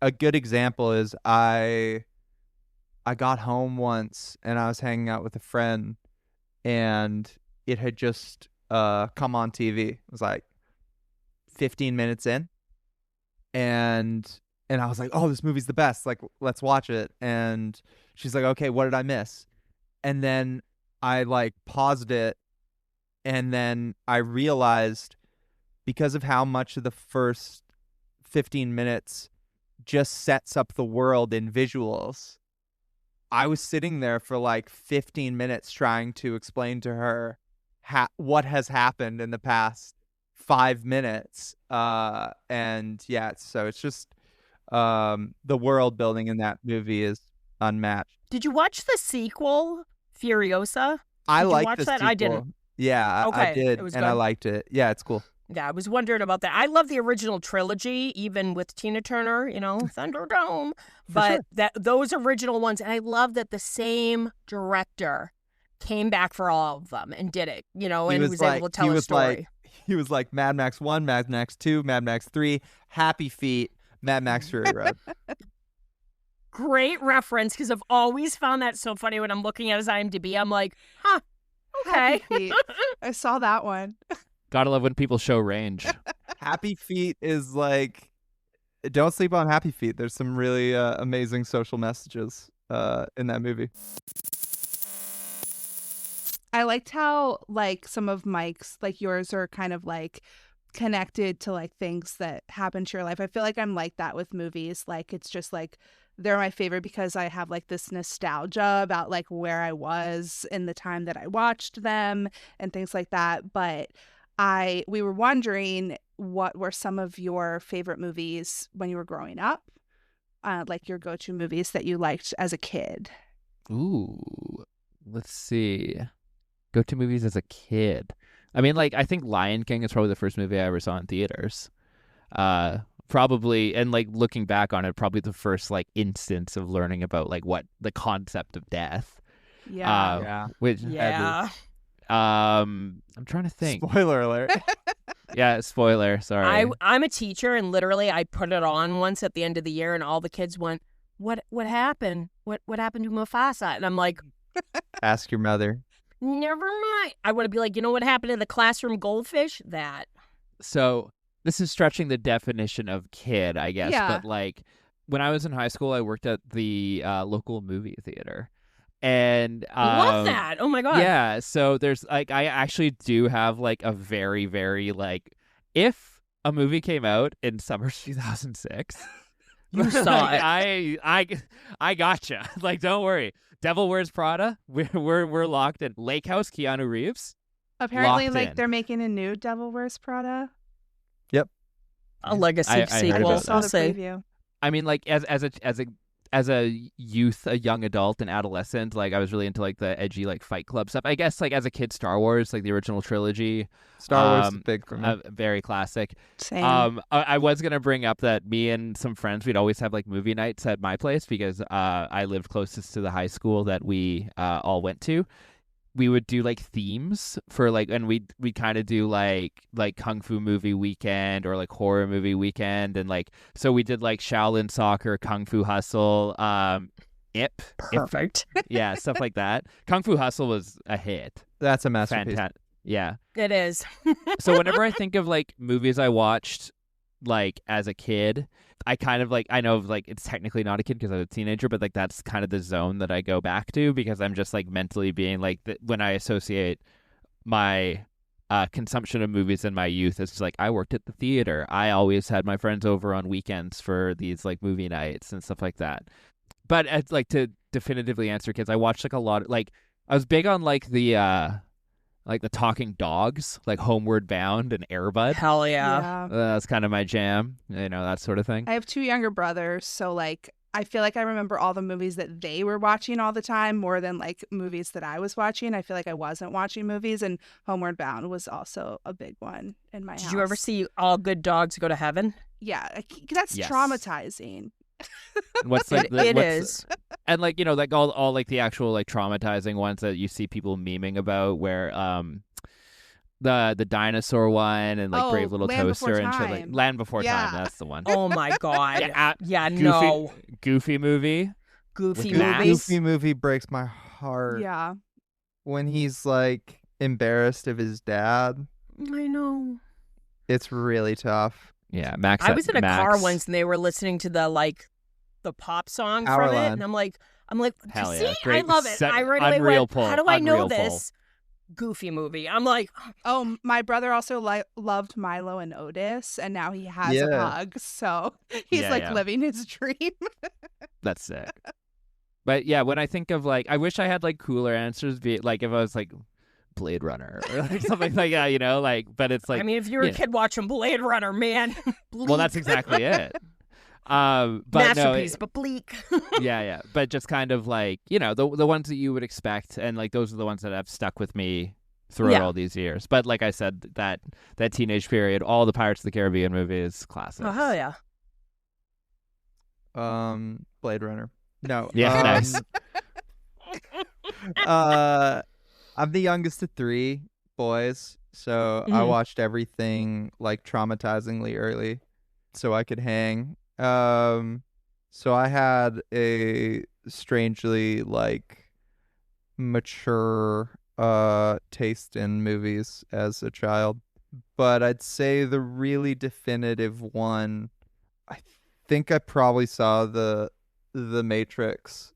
a good example is I got home once and I was hanging out with a friend, and it had just come on TV. It was like 15 minutes in, and I was like, oh, this movie's the best. Like, let's watch it. And she's like, okay, what did I miss? And then I like paused it, and then I realized, because of how much of the first 15 minutes just sets up the world in visuals, I was sitting there for like 15 minutes trying to explain to her what has happened in the past 5 minutes. And yeah, so it's just the world building in that movie is unmatched. Did you watch the sequel, Furiosa? I Did you liked watch the that? sequel. I didn't. Yeah, Okay, I did, it was and good. I liked it. Yeah, it's cool. Yeah, I was wondering about that. I love the original trilogy, even with Tina Turner, Thunderdome. But sure. Those original ones, and I love that the same director came back for all of them and did it, and he was able to tell a story. He was like Mad Max 1, Mad Max 2, Mad Max 3, Happy Feet, Mad Max Fury Road. Great reference, because I've always found that so funny when I'm looking at his IMDb. I'm like, Okay. Happy Feet. I saw that one. Gotta love when people show range. Happy Feet is like, don't sleep on Happy Feet. There's some really amazing social messages in that movie. I liked how like some of Mike's, like yours, are kind of like connected to like things that happen to your life. I feel like I'm like that with movies. Like it's just like they're my favorite because I have like this nostalgia about like where I was in the time that I watched them and things like that. But we were wondering what were some of your favorite movies when you were growing up, like your go-to movies that you liked as a kid. Ooh, let's see. Go-to movies as a kid. I mean, like, I think Lion King is probably the first movie I ever saw in theaters. Probably, and like looking back on it, probably the first like instance of learning about like what the concept of death. Yeah. Yeah. Which Yeah. I'm trying to think. Spoiler alert. Yeah, spoiler. Sorry. I'm a teacher, and literally I put it on once at the end of the year, and all the kids went, What happened? What happened to Mufasa?" And I'm like, Ask your mother. never mind. I want to be like, you know what happened to the classroom goldfish? That. So this is stretching the definition of kid, I guess. Yeah. But like when I was in high school, I worked at the local movie theater. And I love that. Oh my God. yeah, so there's like I actually do have like a very, very like if a movie came out in summer 2006, You saw it. I gotcha. Like, don't worry. Devil Wears Prada. We're locked in. Lake House, Keanu Reeves. Apparently, Locked like in. they're making a new Devil Wears Prada. A legacy I heard sequel. about Saw I'll the say. preview. I mean, like as a youth, a young adult, and adolescent, like I was really into like the edgy like Fight Club stuff. I guess like as a kid, Star Wars, like the original trilogy, Star Wars is big for me. very classic. Same. I was gonna bring up that me and some friends, we'd always have like movie nights at my place because I lived closest to the high school that we all went to. We would do like themes for like, and we'd kind of do like kung fu movie weekend or like horror movie weekend, and like so we did like Shaolin Soccer, Kung Fu Hustle, Ip, Perfect. yeah, stuff like that. Kung Fu Hustle was a hit. That's a masterpiece. Fantastic. Yeah. It is. So whenever I think of like movies I watched like as a kid, I kind of like, I know like it's technically not a kid because I was a teenager, but like that's kind of the zone that I go back to because I'm just like mentally being like when I associate my consumption of movies in my youth, it's just like I worked at the theater. I always had my friends over on weekends for these like movie nights and stuff like that. But it's like to definitively answer kids, I watched like a lot like I was big on like the talking dogs, like Homeward Bound and Air Bud. Hell yeah. That's kind of my jam, you know, that sort of thing. I have two younger brothers, so like I feel like I remember all the movies that they were watching all the time more than like movies that I was watching. I feel like I wasn't watching movies, and Homeward Bound was also a big one in my house. Did you ever see All Good Dogs Go to Heaven? Yeah, that's Yes. traumatizing. What's like It is. and like, you know, like all like the actual like traumatizing ones that you see people memeing about, where the dinosaur one and like Oh, Brave Little Land Before Toaster and shit, like Time. Land Before Yeah. Time. That's the one. Oh my God. Yeah, Yeah, Goofy, no. Goofy movie. Goofy With Max. movies. Goofy movie breaks my heart. Yeah. When he's like embarrassed of his dad, I know. it's really tough. Yeah, Max. I was in a Max. car once and they were listening to the pop song from it, Hourland. and I'm like, Hell see, yeah. I Great. love it. I right away Unreal went, pull. how do I know Unreal pull. this? Goofy movie. I'm like, Oh, my brother also loved Milo and Otis, and now he has a Yeah. pug, so he's Yeah, like yeah. living his dream. That's sick. But yeah, when I think of like, I wish I had like cooler answers. Be like if I was like Blade Runner or like something like that, you know, like. But it's like, I mean, if you were a yeah. kid watching Blade Runner, man. well, that's bleak. exactly it. But Masterpiece, no, but bleak. yeah. But just kind of like, you know, the ones that you would expect, and like those are the ones that have stuck with me throughout Yeah. all these years. But like I said, that teenage period, all the Pirates of the Caribbean movies, classics. Oh hell yeah. Blade Runner. No. Yeah, nice. I'm the youngest of three boys, so I Mhm. watched everything like traumatizingly early, so I could hang. So I had a strangely like mature taste in movies as a child, but I'd say the really definitive one, I think I probably saw the Matrix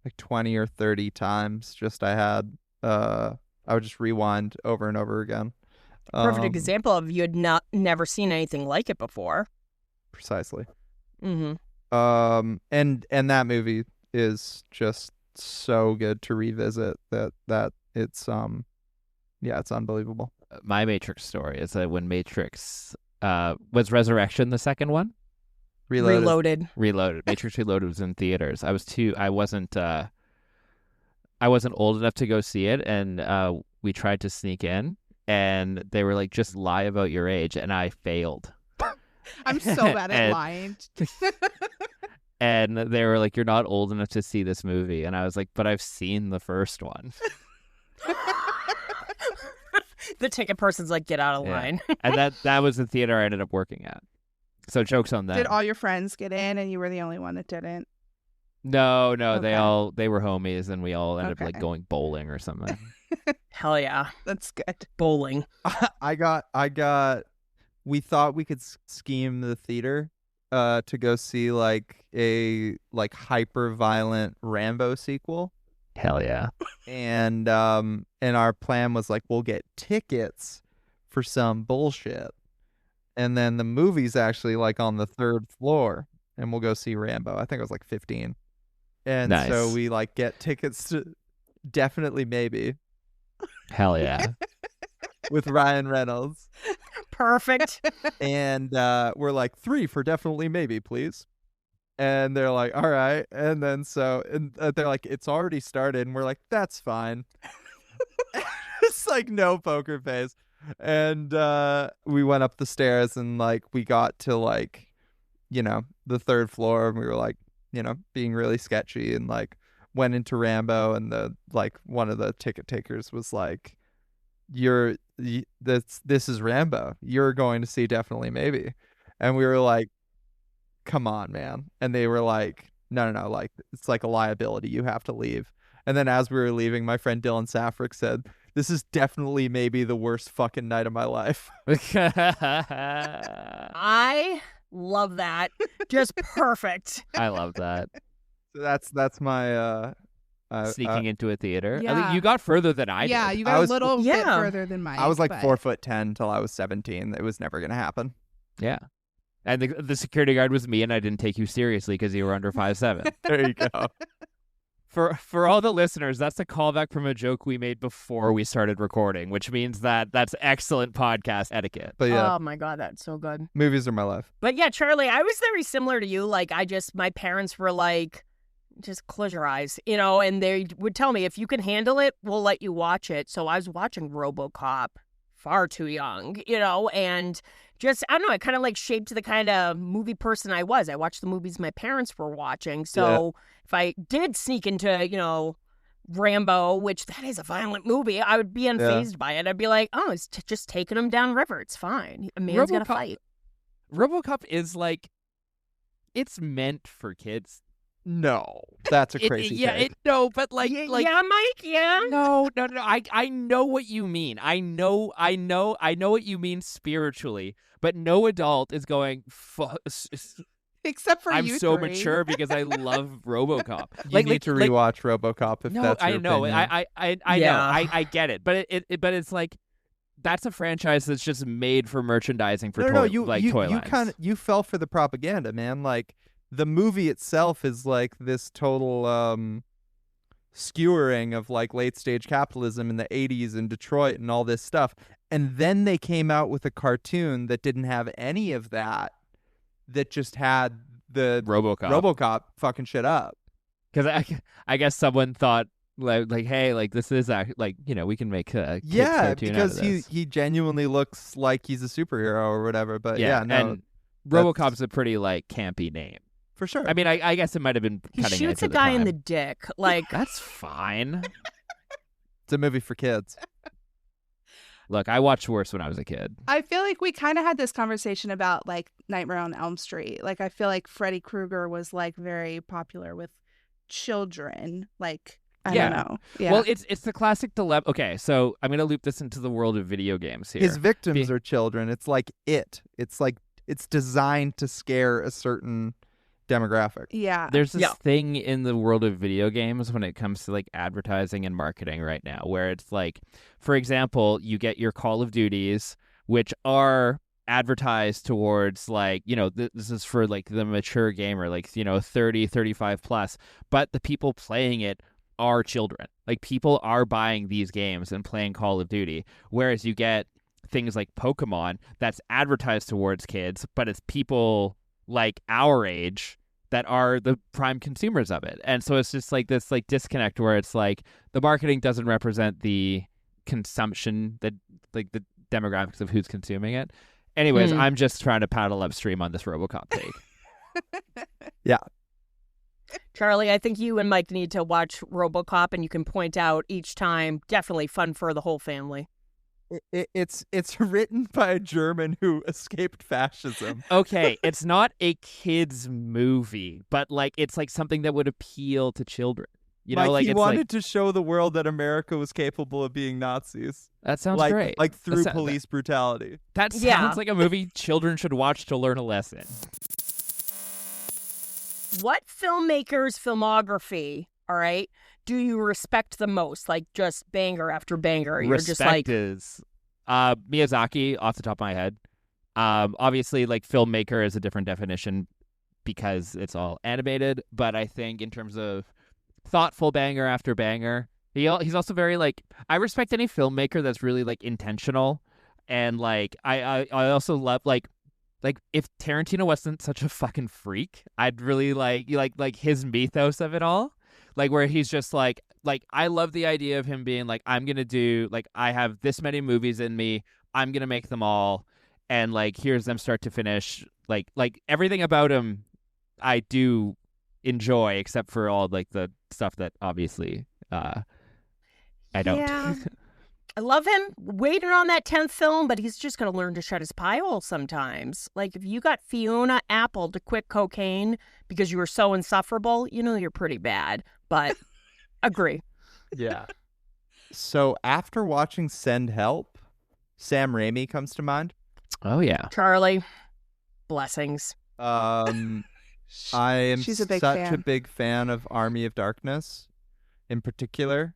like 20 or 30 times. I would just rewind over and over again. Perfect example of you had never seen anything like it before. Precisely. Mm-hmm. And that movie is just so good to revisit that it's it's unbelievable. My Matrix story is that when Matrix was Resurrection the second one? Reloaded. Matrix Reloaded was in theaters. I wasn't old enough to go see it, and we tried to sneak in, and they were like, just lie about your age, and I failed. I'm so bad at lying. And they were like, you're not old enough to see this movie. And I was like, but I've seen the first one. The ticket person's like, get out of line. And that was the theater I ended up working at. So joke's on them. Did all your friends get in and you were the only one that didn't? No, Okay. they were homies, and we all ended up like going bowling or something. Hell yeah. That's good. Bowling. We thought we could scheme the theater to go see like a hyper violent Rambo sequel. Hell yeah. And our plan was like, we'll get tickets for some bullshit, and then the movie's actually like on the 3rd floor, and we'll go see Rambo. I think I was like 15, and Nice. so we like get tickets to Definitely Maybe Hell yeah. with Ryan Reynolds. Perfect. And we're like, 3 for Definitely Maybe, please. And they're like, all right. And then they're like, it's already started. And we're like, that's fine. It's like no poker face. And we went up the stairs, and like we got to like, the 3rd floor, and we were like, being really sketchy, and like went into Rambo, and one of the ticket takers was like, this is Rambo. You're going to see Definitely Maybe. And we were like, come on, man. And they were like, no, like it's like a liability. You have to leave. And then as we were leaving, my friend Dylan Safrick said, this is Definitely Maybe the worst fucking night of my life. I love that. Just perfect. I love that. So that's my Sneaking into a theater. Yeah. I think you got further than I did. Yeah, you got a little bit Yeah. further than Mike. I was like but... 4'10" till I was 17. It was never gonna happen. Yeah. And the security guard was me, and I didn't take you seriously because you were under 5'7". There you go. For all the listeners, that's a callback from a joke we made before we started recording, which means that's excellent podcast etiquette. But yeah, Oh my God, that's so good. movies are my life. But yeah, Charlie, I was very similar to you. Like, my parents were like, just close your eyes, and they would tell me, if you can handle it, we'll let you watch it. So I was watching RoboCop far too young, and just, I don't know, it kind of like shaped the kind of movie person I was. I watched the movies my parents were watching. So if I did sneak into, Rambo, which that is a violent movie, I would be unfazed by it. I'd be like, oh, it's just taking him down river. It's fine. A man's got to fight. RoboCop is like, it's meant for kids. No, that's a crazy take. But like, yeah, Mike, yeah. No. I know what you mean. I know what you mean spiritually. But no adult is going. Except for I'm you so three. mature because I love RoboCop. You need to rewatch RoboCop if No, that's your I know. opinion. Yeah. I know. I get it. But it's like, that's a franchise that's just made for merchandising for toy lines. You fell for the propaganda, man. Like, the movie itself is like this total skewering of like late stage capitalism in the 80s in Detroit and all this stuff. And then they came out with a cartoon that didn't have any of that, that just had the RoboCop fucking shit up. Because I guess someone thought like hey, like this is like, we can make a kids cartoon because out of this. he genuinely looks like he's a superhero or whatever. But no, and RoboCop's a pretty like campy name. for sure. I mean, I guess it might have been He cutting shoots edge a at guy in time. the dick. Like, That's fine. It's a movie for kids. Look, I watched worse when I was a kid. I feel like we kind of had this conversation about like Nightmare on Elm Street. Like, I feel like Freddy Krueger was like very popular with children. Like, I Yeah. don't know. Yeah. Well, it's the classic dilemma. Okay, so I'm gonna loop this into the world of video games here. His victims Be- are children. It's like it's like it's designed to scare a certain demographic. yeah. There's this Yeah. thing in the world of video games when it comes to like advertising and marketing right now, where it's like, for example, you get your Call of Duties, which are advertised towards like, this is for like the mature gamer, like, 30, 35 plus, but the people playing it are children. Like people are buying these games and playing Call of Duty, whereas you get things like Pokemon that's advertised towards kids, but it's people like our age that are the prime consumers of it. And so it's just like this like disconnect where it's like the marketing doesn't represent the consumption, that like the demographics of who's consuming it. Anyways, I'm just trying to paddle upstream on this RoboCop take. Charlie, I think you and Mike need to watch RoboCop, and you can point out each time. Definitely fun for the whole family. It's written by a German who escaped fascism. Okay, it's not a kids movie, but like it's like something that would appeal to children. Like Like he it's wanted like to show the world that America was capable of being Nazis. that sounds like great. like through That- police brutality. That sounds Yeah. like a movie children should watch to learn a lesson. What filmmaker's filmography, all right, do you respect the most? Like just banger after banger. You're Respect just like, is Miyazaki off the top of my head. Obviously, like filmmaker is a different definition because it's all animated. But I think in terms of thoughtful banger after banger, he's also very like, I respect any filmmaker that's really like intentional, and like I also love like if Tarantino wasn't such a fucking freak, I'd really like his mythos of it all. Like where he's just like I love the idea of him being like, I'm gonna do like, I have this many movies in me, I'm gonna make them all, and like here's them start to finish. Like everything about him I do enjoy, except for all like the stuff that obviously I don't. Yeah. I love him waiting on that 10th film, but he's just going to learn to shut his pie hole sometimes. Like, if you got Fiona Apple to quit cocaine because you were so insufferable, you're pretty bad. But agree. Yeah. So after watching Send Help, Sam Raimi comes to mind. Oh yeah. Charlie, blessings. I am She's a big such fan. a big fan of Army of Darkness in particular.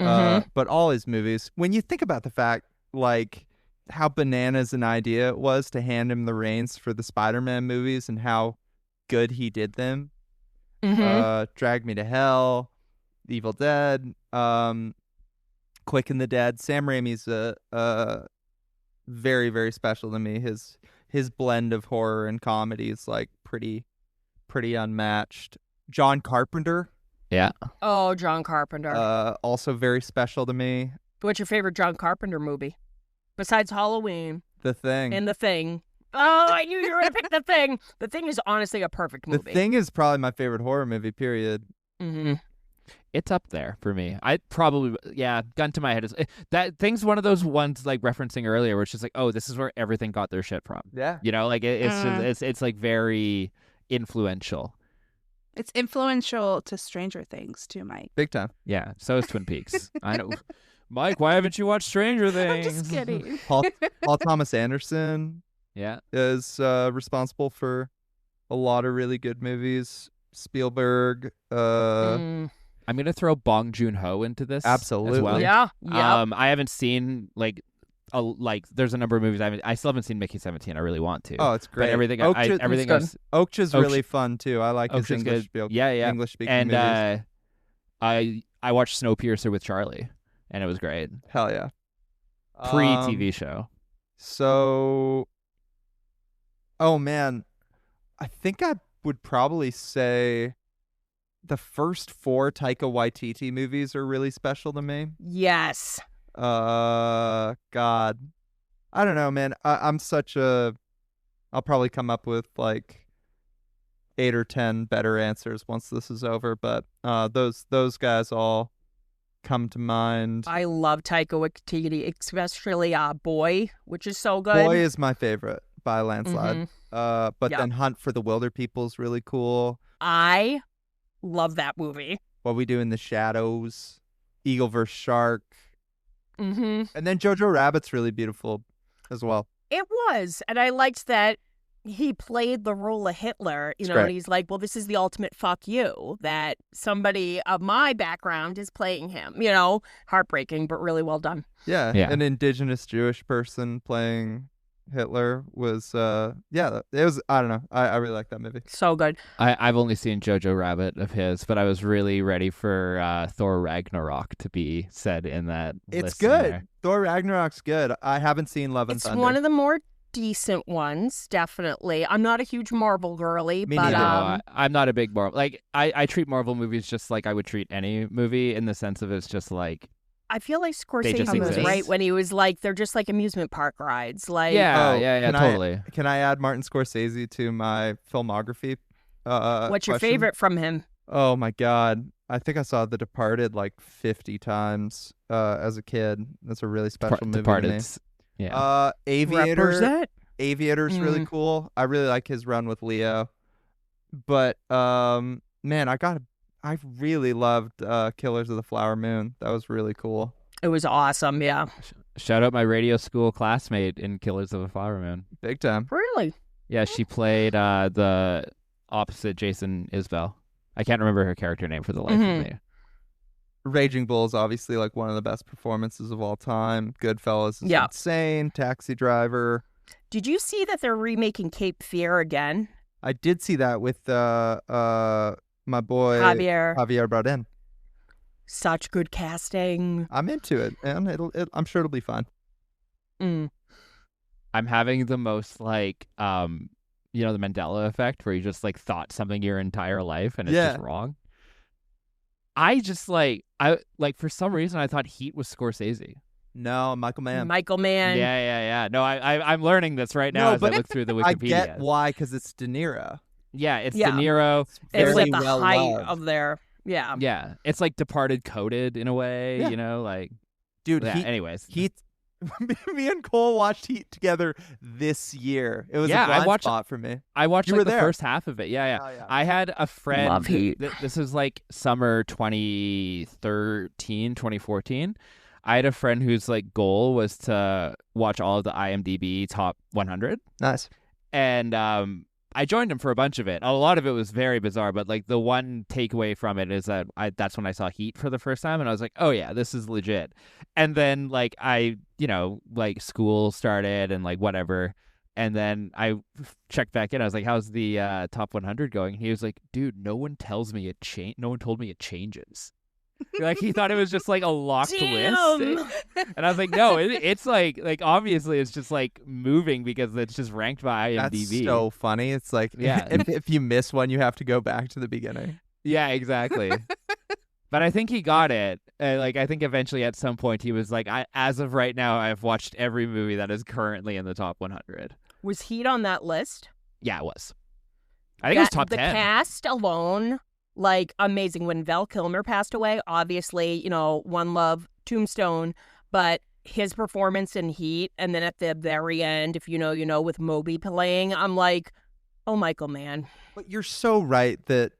Mhm. But all his movies, when you think about the fact, like, how bananas an idea it was to hand him the reins for the Spider-Man movies and how good he did them. Drag Me to Hell, Evil Dead, Quick and the Dead. Sam Raimi's very, very special to me. His blend of horror and comedy is like pretty unmatched. John Carpenter, Yeah. Oh, John Carpenter. also very special to me. What's your favorite John Carpenter movie? Besides Halloween The Thing. and The Thing. Oh, I knew you were going to pick The Thing. The Thing is honestly a perfect The movie. Thing is probably my favorite horror movie, period. Mm-hmm. It's up there for me. I probably, gun to my head is that Thing's one of those ones like referencing earlier, where it's just like, oh, this is where everything got their shit from. Yeah. Like it's like very influential. It's influential to Stranger Things too, Mike. Big time. Yeah. So is Twin Peaks. I know. Mike, why haven't you watched Stranger Things? I'm just kidding. Paul Thomas Anderson Yeah. is responsible for a lot of really good movies. Spielberg. I'm gonna throw Bong Joon-ho into this. Absolutely. As well. Yeah. Yeah. I haven't seen like there's a number of movies I still haven't seen. Mickey 17. I really want to. Oh, it's great. But everything Okja- everything good. else. Okja's Okja- really fun too. I like his Okja's English good. Yeah. English speaking And movies. I watched Snowpiercer with Charlie, and it was great. Hell yeah. Pre TV show. So, oh man, I think I would probably say the first 4 Taika Waititi movies are really special to me. Yes. God, I don't know, man. I'm such a. I'll probably come up with like 8 or 10 better answers once this is over, but those guys all come to mind. I love Taika Waititi, especially Boy, which is so good. Boy is my favorite by a landslide. But Yeah. then Hunt for the Wilder People is really cool. I love that movie. What We Do in the Shadows, Eagle vs. Shark. Mm-hmm. And then Jojo Rabbit's really beautiful as well. It was. And I liked that he played the role of Hitler, It's and great. he's like, well, this is the ultimate fuck you, that somebody of my background is playing him, heartbreaking, but really well done. Yeah, Yeah. an indigenous Jewish person playing Hitler was, it was, I don't know. I really like that movie. So good. I've only seen Jojo Rabbit of his, but I was really ready for Thor Ragnarok to be said in that It's list in good. there. Thor Ragnarok's good. I haven't seen Love and It's Thunder. one of the more decent ones, definitely. I'm not a huge Marvel girly, Me but neither. No, I'm not a big Marvel. Like, I treat Marvel movies just like I would treat any movie, in the sense of it's just like, I feel like just Scorsese was exist. right when he was like, they're just like amusement park rides. Like, yeah, can totally. Can I add Martin Scorsese to my filmography? what's your question? favorite from him? Oh my God. I think I saw The Departed like 50 times as a kid. That's a really special movie to me. Departed's, yeah. Aviator. Represent. Aviator's really cool. I really like his run with Leo. But man, I really loved Killers of the Flower Moon. That was really cool. It was awesome, yeah. Shout out my radio school classmate in Killers of the Flower Moon. Big time. Really? Yeah, she played the opposite Jason Isbell. I can't remember her character name for the life of me. Raging Bull is obviously like one of the best performances of all time. Goodfellas is Yeah. insane. Taxi Driver. Did you see that they're remaking Cape Fear again? I did see that with my boy Javier. Bardem. Such good casting. I'm into it, and I'm sure it'll be fun. Mm. I'm having the most like the Mandela effect, where you just like thought something your entire life and it's just wrong. I just for some reason I thought Heat was Scorsese. No, Michael Mann. Michael Mann. Yeah. No, I'm learning this right now as I look through the Wikipedia. I get why, because it's De Niro. Yeah, it's Yeah. De Niro. It was Very at the well height loved. of their, yeah. Yeah, it's like Departed coded in a way, Yeah. Dude, Yeah, Heat, anyways. Heat. Me and Cole watched Heat together this year. It was Yeah, a blind I watched- spot for me. I watched You like were the there. first half of it. Yeah. Oh, yeah. I had a friend. Love Heat. This is like summer 2013, 2014. I had a friend whose like goal was to watch all of the IMDb top 100, Nice. and I joined him for a bunch of it. A lot of it was very bizarre, but like the one takeaway from it is that that's when I saw Heat for the first time, and I was like, oh yeah, this is legit. And then like like school started and like whatever. And then I checked back in. I was like, how's the top 100 going? And he was like, dude, no one tells me it no one told me it changes. Like he thought it was just like a locked Damn. list. And I was like, no, it's like obviously it's just like moving because it's just ranked by IMDb. That's so funny. It's like, Yeah. if you miss one, you have to go back to the beginning. Yeah, exactly. But I think he got it. I think eventually at some point he was like, as of right now, I've watched every movie that is currently in the top 100. Was Heat on that list? Yeah, it was. I think it was top the 10. cast alone, like, amazing. When Val Kilmer passed away, obviously, One Love, Tombstone, but his performance in Heat, and then at the very end, if you know, with Moby playing, I'm like, oh, Michael Mann. But you're so right that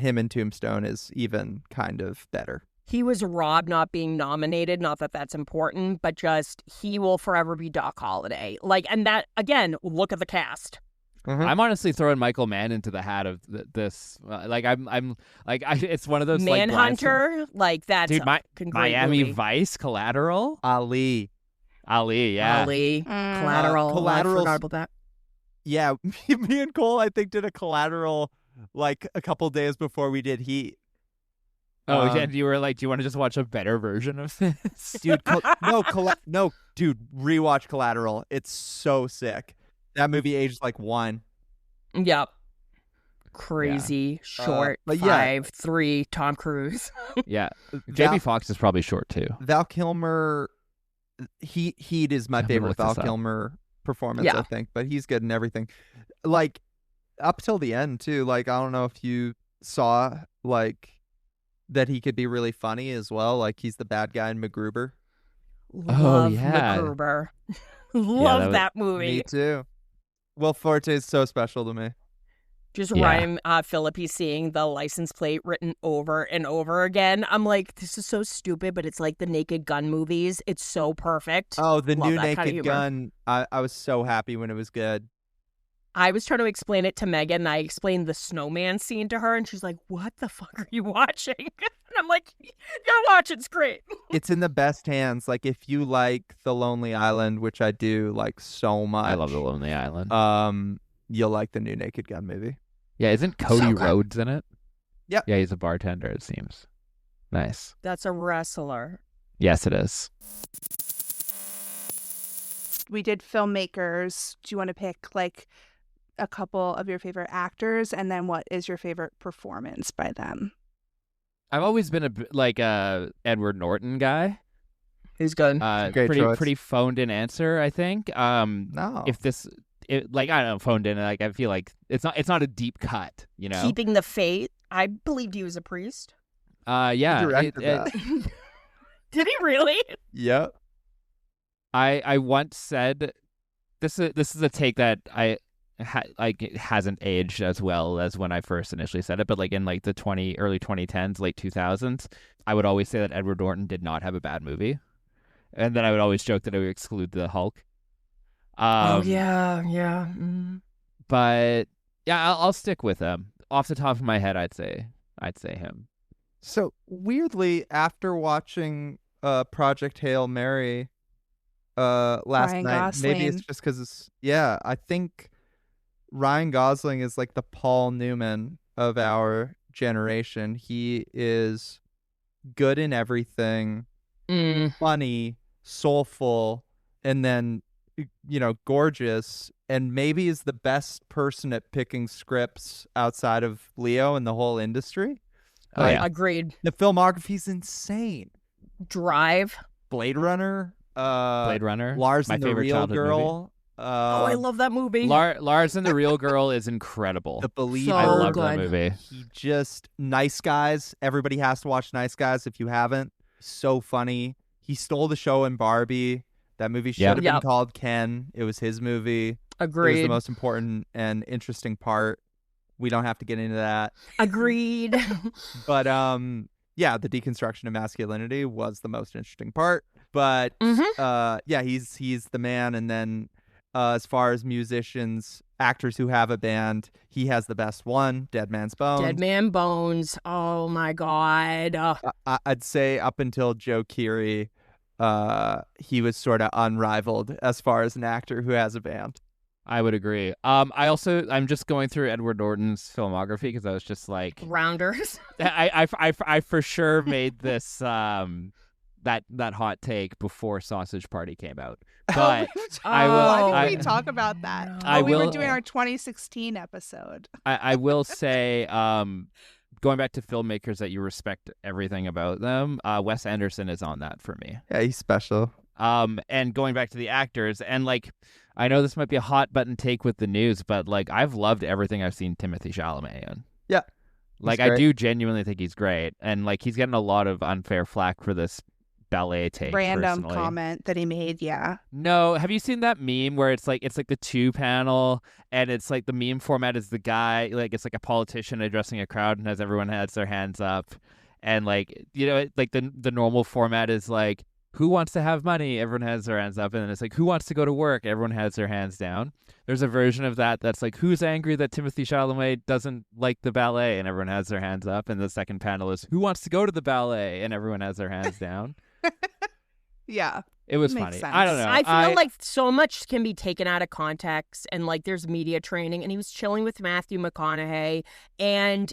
him and Tombstone is even kind of better. He was robbed not being nominated, not that that's important, but just he will forever be Doc Holliday. Like, and that, again, look at the cast. Mhm. I'm honestly throwing Michael Mann into the hat of this. It's one of those Manhunter, like that's dude, a great Miami movie. Vice, Collateral, Ali. yeah. Ali, Collateral. Collateral's- I forgot about that. Yeah, me and Cole, I think, did a Collateral like a couple days before we did Heat. Oh, and you were like, do you want to just watch a better version of this? Dude, no, dude, rewatch Collateral. It's so sick. That movie aged like wine. Yep. Crazy, short, but yeah. 5'3", Tom Cruise. Yeah. Jamie Foxx is probably short too. Val Kilmer, Heat is my I'm gonna favorite look Val this up. Kilmer performance, Yeah. I think, but he's good in everything. Like, up till the end, too. Like, I don't know if you saw, like, that he could be really funny as well. Like, he's the bad guy in MacGruber. Love yeah. MacGruber. Love that was- that movie. Me too. Will Forte is so special to me. Just Yeah. Ryan Phillippe seeing the license plate written over and over again. I'm like, this is so stupid, but it's like the Naked Gun movies. It's so perfect. Oh, the Love new that kind of Naked humor. Gun. I was so happy when it was good. I was trying to explain it to Megan, and I explained the snowman scene to her, and she's like, what the fuck are you watching? And I'm like, you're watching, it's great. It's in the best hands. Like, if you like The Lonely Island, which I do like so much. I love The Lonely Island. You'll like the new Naked Gun movie. Yeah, isn't Cody So good. Rhodes in it? Yep. Yeah, he's a bartender, it seems. Nice. That's a wrestler. Yes, it is. We did filmmakers. Do you want to pick like a couple of your favorite actors, and then what is your favorite performance by them? I've always been a Edward Norton guy. He's good. Great choice. Pretty phoned in answer, I think. No. Like, I don't know, phoned in, like, I feel like it's not a deep cut, you know. Keeping the faith. I believed he was a priest. Yeah. Who directed that? Did he really? Yep. I once said this is a take that it hasn't aged as well as when I first initially said it, but like in like the early 2010s, late 2000s, I would always say that Edward Norton did not have a bad movie, and then I would always joke that I would exclude the Hulk. Yeah. But yeah, I'll stick with him. Off the top of my head, I'd say him. So weirdly, after watching Project Hail Mary last Ryan night, maybe it's Gosling. just because I think Ryan Gosling is like the Paul Newman of our generation. He is good in everything, funny, soulful, and then gorgeous, and maybe is the best person at picking scripts outside of Leo in the whole industry. Oh, yeah. Agreed. The filmography's insane. Drive. Blade Runner, Blade Runner, Lars my and the favorite Real childhood movie. Girl. I love that movie. Lars and the Real Girl is incredible. The Believer. So I love good. that movie. He just Nice Guys. Everybody has to watch Nice Guys if you haven't. So funny. He stole the show in Barbie. That movie should have been Yep. called Ken. It was his movie. It was Agreed. the most important and interesting part. We don't have to get into that. Agreed. But yeah, the deconstruction of masculinity was the most interesting part. But yeah, he's the man. And then as far as musicians, actors who have a band, he has the best one, Dead Man's Bones. Dead Man Bones. Oh my God. I'd say up until Joe Keery, he was sort of unrivaled as far as an actor who has a band. I would agree. I'm just going through Edward Norton's filmography because I was just like, Rounders. I for sure made this that hot take before Sausage Party came out. But I will. Why did we talk about that? no. I We were will- doing our 2016 episode. I will say, going back to filmmakers that you respect everything about them, Wes Anderson is on that for me. Yeah, he's special. And going back to the actors, and like, I know this might be a hot button take with the news, but like, I've loved everything I've seen Timothée Chalamet in. Yeah, Like, he's I great. do genuinely think he's great, and like, he's getting a lot of unfair flack for this ballet take. Random personally. comment that he made. Yeah. No, have you seen that meme where it's like the 2-panel, and it's like the meme format is the guy, like it's like a politician addressing a crowd and everyone has their hands up, and like, like the normal format is like, who wants to have money? Everyone has their hands up, and then it's like, who wants to go to work? Everyone has their hands down. There's a version of that that's like, who's angry that Timothée Chalamet doesn't like the ballet? And everyone has their hands up. And the second panel is, who wants to go to the ballet? And everyone has their hands down. Yeah. It was Makes funny. sense. I don't know. I feel like so much can be taken out of context, and like there's media training, and he was chilling with Matthew McConaughey, and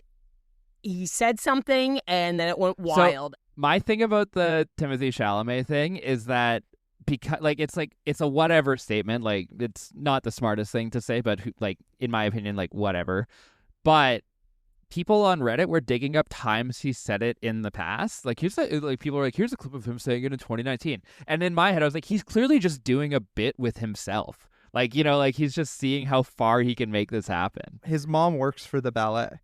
he said something, and then it went wild. My thing about the Timothée Chalamet thing is that because it's a whatever statement. Like, it's not the smartest thing to say, but like, in my opinion, like, whatever. But people on Reddit were digging up times he said it in the past. Like, people are like, here's a clip of him saying it in 2019. And in my head, I was like, he's clearly just doing a bit with himself. Like, like he's just seeing how far he can make this happen. His mom works for the ballet.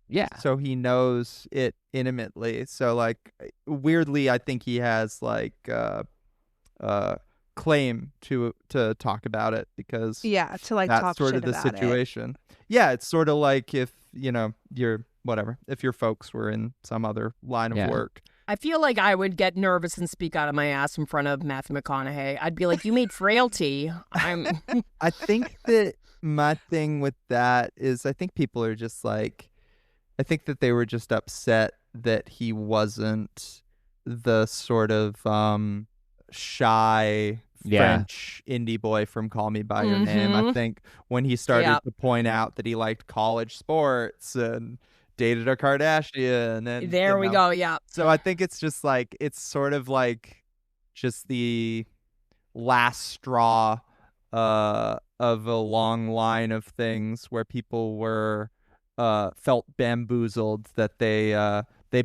Yeah. So he knows it intimately. So like weirdly, I think he has like claim to talk about it because Yeah, to like that's talk sort shit of the about it. situation. Yeah, it's sort of like if if your folks were in some other line of Yeah. work. I feel like I would get nervous and speak out of my ass in front of Matthew McConaughey. I'd be like, "You made Frailty." I'm. I think that my thing with that is I think people are just like, I think that they were just upset that he wasn't the sort of shy Yeah. French indie boy from Call Me By Your Name. I Mhm. think when he started Yep. to point out that he liked college sports and dated a Kardashian and There we go. Yeah. So I think it's just like, it's sort of like just the last straw of a long line of things where people were felt bamboozled that they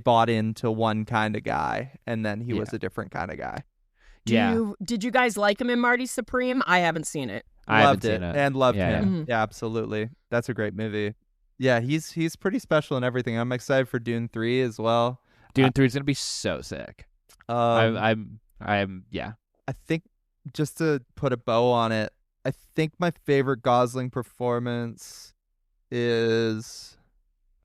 bought into one kind of guy and then he was a different kind of guy. Did you guys like him in Marty Supreme? I haven't seen it. I Loved haven't it seen it. and loved Yeah, him. yeah. Yeah, absolutely. That's a great movie. Yeah, he's pretty special in everything. I'm excited for Dune 3 as well. Dune 3 is gonna be so sick. I'm yeah. I think just to put a bow on it, I think my favorite Gosling performance is,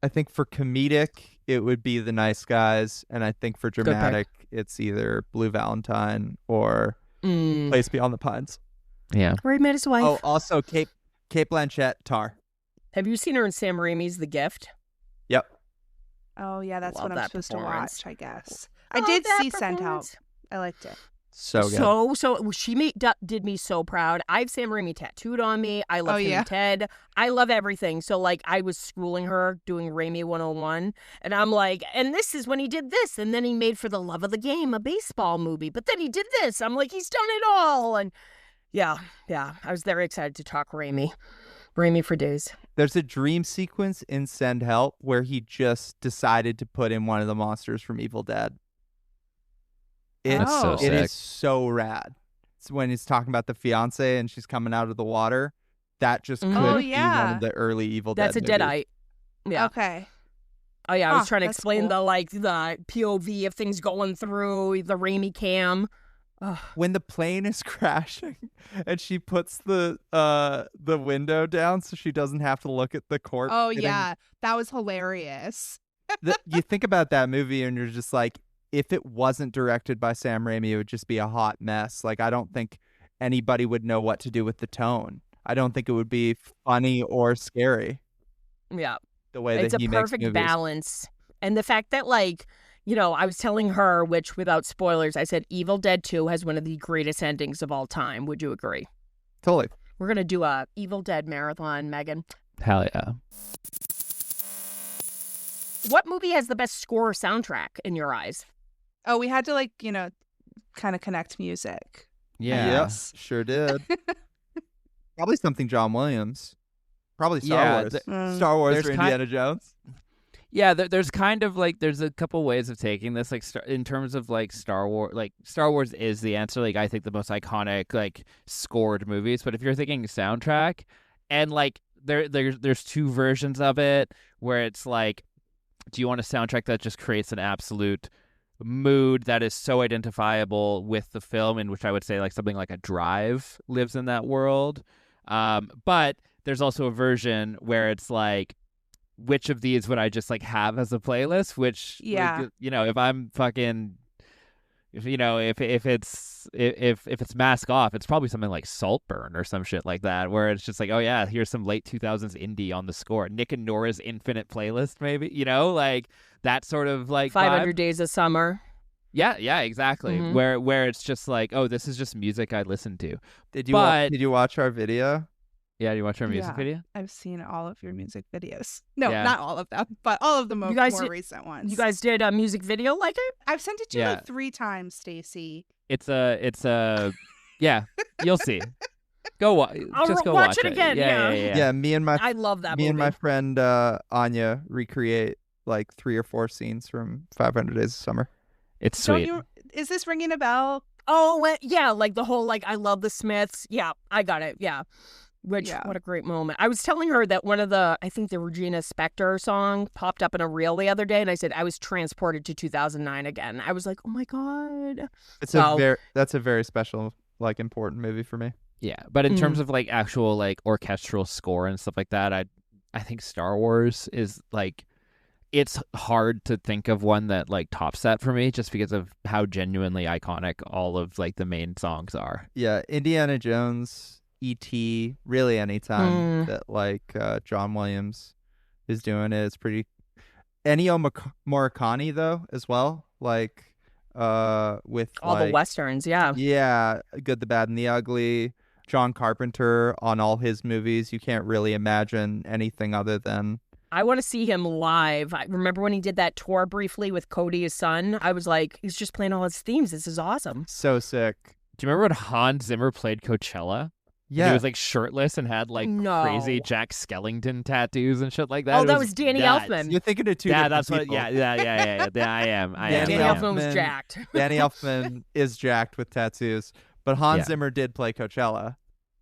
I think for comedic, it would be The Nice Guys. And I think for pick. dramatic, it's either Blue Valentine or Place Beyond the Pines. Yeah. Where he met his wife. Oh, also Kate Blanchett, Tar. Have you seen her in Sam Raimi's The Gift? Yep. Oh yeah, that's Love what I'm that supposed to performance. watch, I guess. Love I did that see Sent Out. performance. I liked it. So good. So she did me so proud. I have Sam Raimi tattooed on me. I love Oh, him yeah? and Ted. I love everything. So like I was schooling her doing Raimi 101 and I'm like, and this is when he did this and then he made For the Love of the Game a baseball movie. But then he did this. I'm like, he's done it all. And yeah. I was very excited to talk Raimi for days. There's a dream sequence in Send Help where he just decided to put in one of the monsters from Evil Dead. That's so Oh. sick. It is so rad. It's when he's talking about the fiance and she's coming out of the water. That just could Oh, be one yeah. of the early Evil That's a Dead movies. Deadite. Yeah. Okay. Oh yeah, I was Huh, trying to that's explain cool. the POV of things going through the Raimi cam. Ugh. When the plane is crashing and she puts the window down so she doesn't have to look at the corpse. Oh getting- yeah, that was hilarious. You think about that movie and you're just like, if it wasn't directed by Sam Raimi, it would just be a hot mess. Like, I don't think anybody would know what to do with the tone. I don't think it would be funny or scary Yeah. the way It's that a he makes perfect movies. balance. And the fact that, like, I was telling her, which without spoilers, I said Evil Dead 2 has one of the greatest endings of all time. Would you agree? Totally. We're going to do a Evil Dead marathon, Megan. Hell yeah. What movie has the best score or soundtrack in your eyes? Oh, we had to kind of connect music. Yeah. Yes. Sure did. Probably something John Williams. Probably Star Yeah, Wars. Mm. Star Wars There's or Indiana Jones. Yeah, there's kind of like there's a couple ways of taking this in terms of like Star Wars. Like Star Wars is the answer. Like I think the most iconic like scored movies. But if you're thinking soundtrack, and like there's two versions of it where it's like, do you want a soundtrack that just creates an absolute mood that is so identifiable with the film, in which I would say like something like a Drive lives in that world. But there's also a version where it's like, which of these would I just like have as a playlist? Which, Yeah. like, if I'm fucking, if it's Mask Off, it's probably something like Saltburn or some shit like that, where it's just like, oh yeah, here's some late 2000s indie on the score. Nick and Nora's Infinite Playlist, maybe, like that sort of like 500 vibe. Days of Summer. Yeah, exactly. Mhm. Where it's just like, oh, this is just music I listen to. Did you But- did you watch our video? Yeah, you watch our music Yeah. video? I've seen all of your music videos. No, Yeah. not all of them, but all of the more guys did- recent ones. You guys did a music video like it? I've sent it to you Yeah. like 3 times, Stacy. It's a yeah, you'll see. I'll Just go watch it again, yeah. Yeah, me and my I love that me movie. and my friend Anya recreate like 3 or 4 scenes from 500 Days of Summer. It's Don't sweet. you? Is this ringing a bell? Oh, yeah, like the whole, like, I love the Smiths. Yeah, I got it, yeah. Which, Yeah. what a great moment. I was telling her that one of the, I think the Regina Spektor song popped up in a reel the other day, and I said I was transported to 2009 again. I was like, oh my God. It's So- that's a very special like important movie for me. Yeah, but in terms of like actual like orchestral score and stuff like that, I think Star Wars is like, it's hard to think of one that like tops that for me, just because of how genuinely iconic all of like the main songs are. Yeah, Indiana Jones, E.T., really anytime that like John Williams is doing it, it's pretty. Ennio Morricone though as well, like with All like, the westerns, yeah. yeah, Good, the Bad, and the Ugly. John Carpenter on all his movies, you can't really imagine anything other than. I want to see him live. I remember when he did that tour briefly with Cody, his son. I was like, he's just playing all his themes. This is awesome. So sick. Do you remember when Hans Zimmer played Coachella? Yeah. He was like shirtless and had like No. crazy Jack Skellington tattoos and shit like that. Oh, It that was Danny nuts. Elfman. You're thinking of two Yeah, different that's what. people. Yeah. I am. Danny Danny Elfman was Elfman. jacked. Danny Elfman is jacked with tattoos, but Hans Yeah. Zimmer did play Coachella.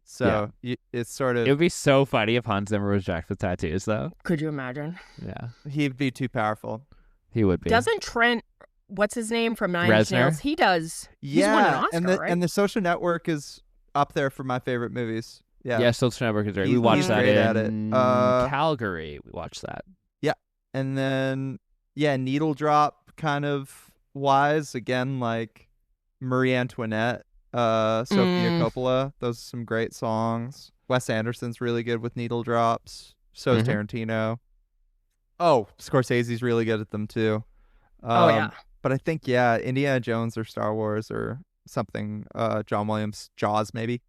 So it's sort of. It would be so funny if Hans Zimmer was jacked with tattoos, though. Could you imagine? Yeah, He'd be too powerful. he would be. Doesn't Trent, what's his name from Nine Inch Reznor? Nails? He does. Yeah, He's won an Oscar, and the right? and the Social Network is up there for my favorite movies. Yeah, Yeah, Social Network is great. We He's watched that great at it. in Calgary. We watched that. and then Needle Drop kind of wise again, like Marie Antoinette, Sofia Coppola. Those are some great songs. Wes Anderson's really good with needle drops. So is Tarantino. Oh, Scorsese's really good at them too. Oh, yeah. But I think Indiana Jones or Star Wars or something. John Williams, Jaws maybe.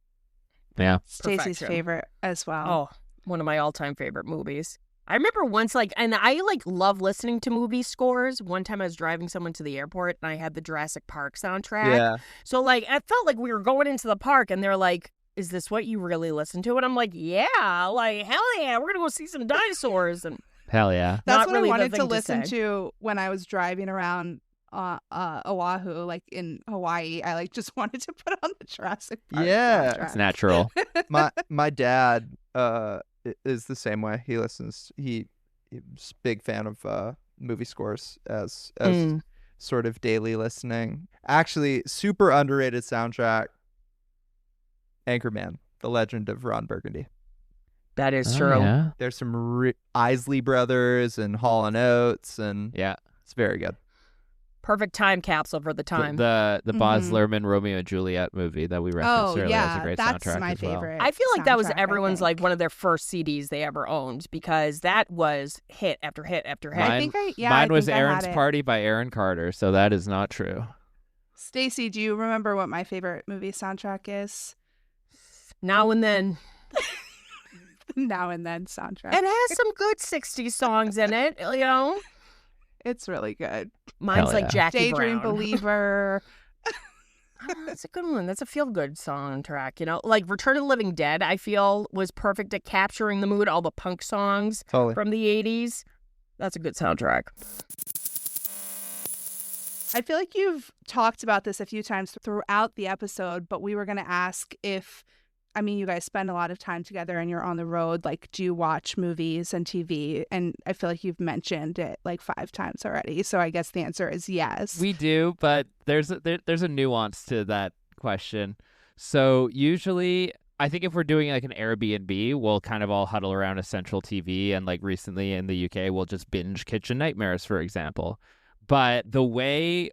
Yeah. Stacey's Perfection. favorite as well. Oh, one of my all-time favorite movies. I remember once, and I love listening to movie scores. One time I was driving someone to the airport and I had the Jurassic Park soundtrack. Yeah. So I felt like we were going into the park and they're like, is this what you really listen to? And I'm like, yeah, like, hell yeah, we're going to go see some dinosaurs. And Hell yeah. That's not what really I the wanted to thing listen say. to when I was driving around Oahu, like in Hawaii. I just wanted to put on the Jurassic Park Yeah. soundtrack. It's natural. my dad is the same way. He listens. He's a big fan of movie scores as sort of daily listening. Actually, super underrated soundtrack. Anchorman, The Legend of Ron Burgundy. that is Oh, true. Yeah. There's some Isley Brothers and Hall and Oates, and Yeah. it's very good. Perfect time capsule for the time. The Baz Mhm. Luhrmann Romeo and Juliet movie that we referenced Oh earlier is yeah, a great that's soundtrack my as well. favorite. I feel like that was soundtrack, I everyone's think. one of their first CDs they ever owned because that was hit after hit after hit. I think Mine was think I Aaron's had it. Party by Aaron Carter, so that is not true. Stacey, do you remember what my favorite movie soundtrack is? Now and then. Now and Then soundtrack. It has some good 60s songs in it, It's really good. Mine's Hell like yeah. Jackie Daydream Brown. Believer. Oh, that's a good one. That's a feel-good soundtrack, Like Return of the Living Dead, I feel, was perfect at capturing the mood, all the punk songs Totally. from the 80s. That's a good soundtrack. I feel like you've talked about this a few times throughout the episode, but we were going to ask you guys spend a lot of time together and you're on the road. Do you watch movies and TV? And I feel like you've mentioned it 5 times already. So I guess the answer is yes. We do, but there's a nuance to that question. So usually, I think if we're doing an Airbnb, we'll kind of all huddle around a central TV, and recently in the UK, we'll just binge Kitchen Nightmares, for example. But the way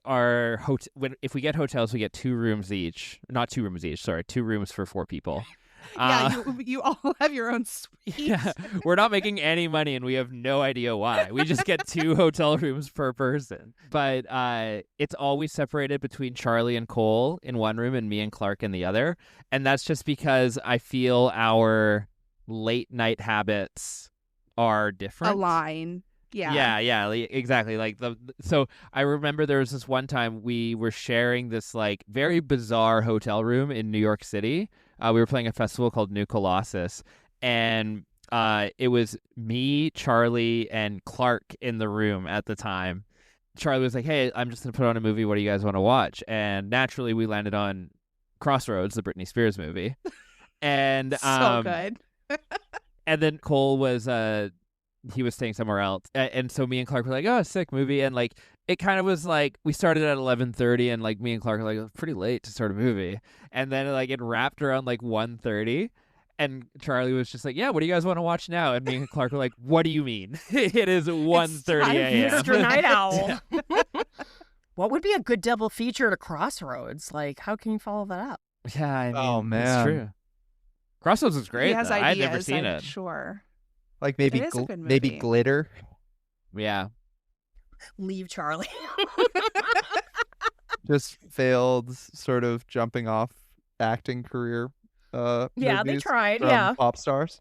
if we get hotels, we get 2 rooms each. Not 2 rooms each, sorry, 2 rooms for 4 people. Yeah, you all have your own suite. Yeah, we're not making any money, and we have no idea why. We just get 2 hotel rooms per person. But it's always separated between Charlie and Cole in one room and me and Clark in the other. And that's just because I feel our late night habits are different. Align. Yeah. Yeah, exactly. So I remember there was this one time we were sharing this very bizarre hotel room in New York City. We were playing a festival called New Colossus, and it was me, Charlie, and Clark in the room at the time. Charlie was like, "Hey, I'm just gonna put on a movie. What do you guys want to watch?" And naturally, we landed on Crossroads, the Britney Spears movie, and So good. and then Cole was he was staying somewhere else, and so me and Clark were like, "Oh, sick movie," and it kind of was like we started at 11:30, and like me and Clark were like, it was pretty late to start a movie, and then like it wrapped around like 1:30. And Charlie was just like, yeah, what do you guys want to watch now? And me and Clark were like, what do you mean? It is 1:30 a.m. Mr. Night Owl. What would be a good double feature at a Crossroads? Like, how can you follow that up? Yeah, I mean, Oh, man. it's true. Crossroads was great. He has though. ideas. I'd never seen I'm it. sure. Like maybe It is a good maybe movie. glitter. Yeah. Leave Charlie. Just failed sort of jumping off acting career. Yeah, they Movies tried. from Yeah. pop stars.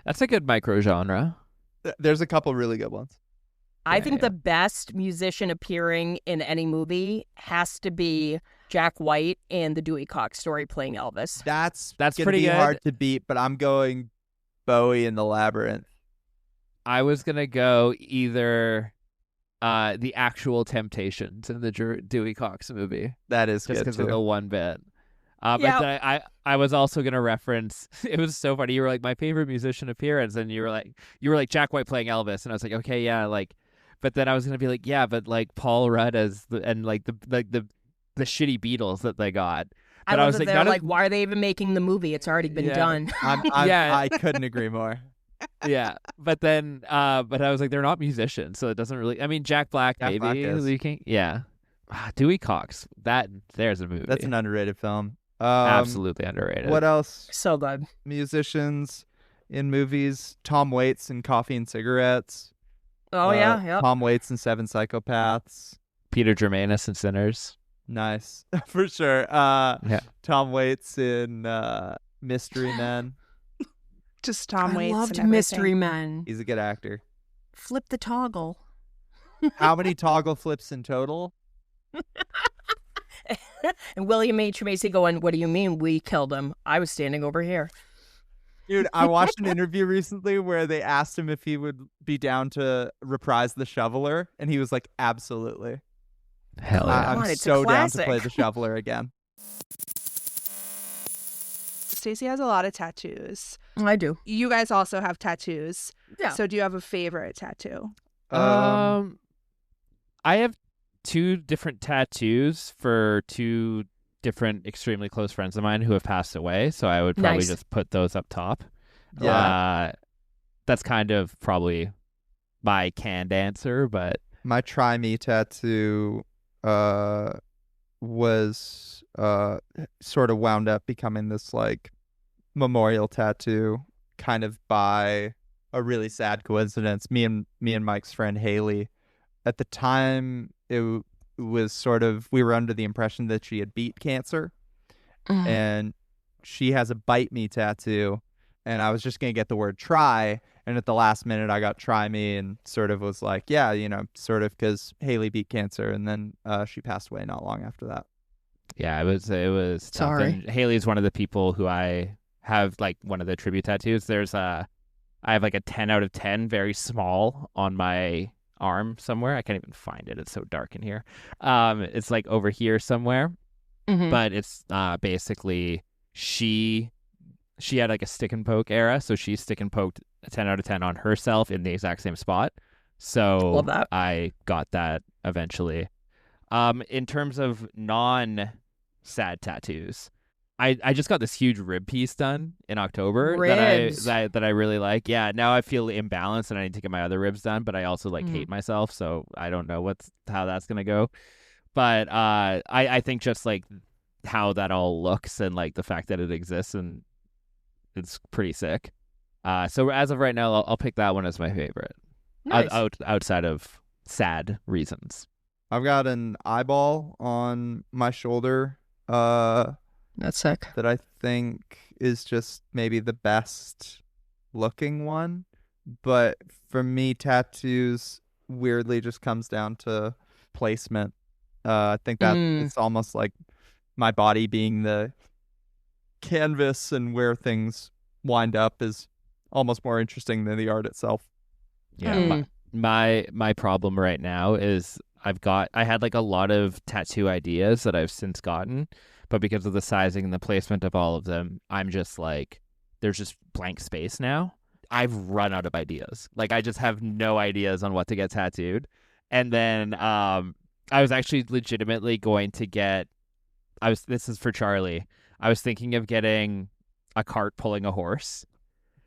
That's a good micro genre. There's a couple really good ones. I think yeah. the best musician appearing in any movie has to be Jack White in the Dewey Cox Story playing Elvis. That's That's gonna pretty be good. hard to beat, but I'm going Bowie in the Labyrinth. I was going to go either the actual Temptations in the Dewey Cox movie, That is just good because too. of the one bit. But Yeah. then I was also going to reference, it was so funny. You were like, my favorite musician appearance. And you were like Jack White playing Elvis. And I was like, okay, yeah. Like, but then I was going to be like, yeah, but like Paul Rudd and like the shitty Beatles that they got. I But love was that like, they're none of- like, why are they even making the movie? It's already been Yeah. done. Yeah. I couldn't agree more. Yeah, but then, but I was like, they're not musicians, so it doesn't really. I mean, Jack Black, Jack maybe. Black is. Yeah. Dewey Cox. There's a movie. That's an underrated film. absolutely underrated. What else? So good. Musicians in movies. Tom Waits in Coffee and Cigarettes. Oh, yeah. Yep. Tom Waits in Seven Psychopaths. Peter Germanis in Sinners. Nice. For sure. Yeah. Tom Waits in Mystery Men. Just Tom I Waits. loved and Mystery everything. Men. He's a good actor. Flip the toggle. How many toggle flips in total? And William H. Macy going, what do you mean we killed him? I was standing over here. Dude, I watched an interview recently where they asked him if he would be down to reprise the shoveler, and he was like, absolutely. Hell yeah. I'm on, it's a so down to classic. play the shoveler again. Stacey has a lot of tattoos. I do. You guys also have tattoos. Yeah. So do you have a favorite tattoo? I have 2 different tattoos for 2 different extremely close friends of mine who have passed away, so I would probably Nice. just put those up top. Yeah. That's kind of probably my canned answer, but My Try Me tattoo was sort of wound up becoming this like memorial tattoo kind of by a really sad coincidence. Me and Mike's friend Haley, at the time it was sort of, we were under the impression that she had beat cancer, and she has a bite me tattoo, and I was just gonna get the word try, and at the last minute I got try me, and sort of was like, yeah, sort of, because Haley beat cancer, and then she passed away not long after that. yeah, it was tough. Sorry. And Haley's one of the people who I have like one of the tribute tattoos. I have like a 10 out of 10, very small, on my arm somewhere. I can't even find it. It's so dark in here. It's like over here somewhere. Mhm. But it's basically she had like a stick and poke era, so she stick and poked a 10 out of 10 on herself in the exact same spot. So Love that. I got that eventually. In terms of non-sad tattoos, I just got this huge rib piece done in October Ribs. that I really like. Yeah, now I feel imbalanced and I need to get my other ribs done, but I also like Mhm. hate myself, so I don't know how that's gonna go. But I think just like how that all looks and like the fact that it exists, and it's pretty sick. So as of right now, I'll pick that one as my favorite. Nice. Outside of sad reasons. I've got an eyeball on my shoulder That's sick. that I think is just maybe the best looking one. But for me, tattoos weirdly just comes down to placement. I think that it's almost like my body being the canvas, and where things wind up is almost more interesting than the art itself. Yeah. My problem right now is I had like a lot of tattoo ideas that I've since gotten, but because of the sizing and the placement of all of them, I'm just like, there's just blank space now. I've run out of ideas. Like I just have no ideas on what to get tattooed. And then I was actually legitimately going to get. This is for Charlie. I was thinking of getting a cart pulling a horse.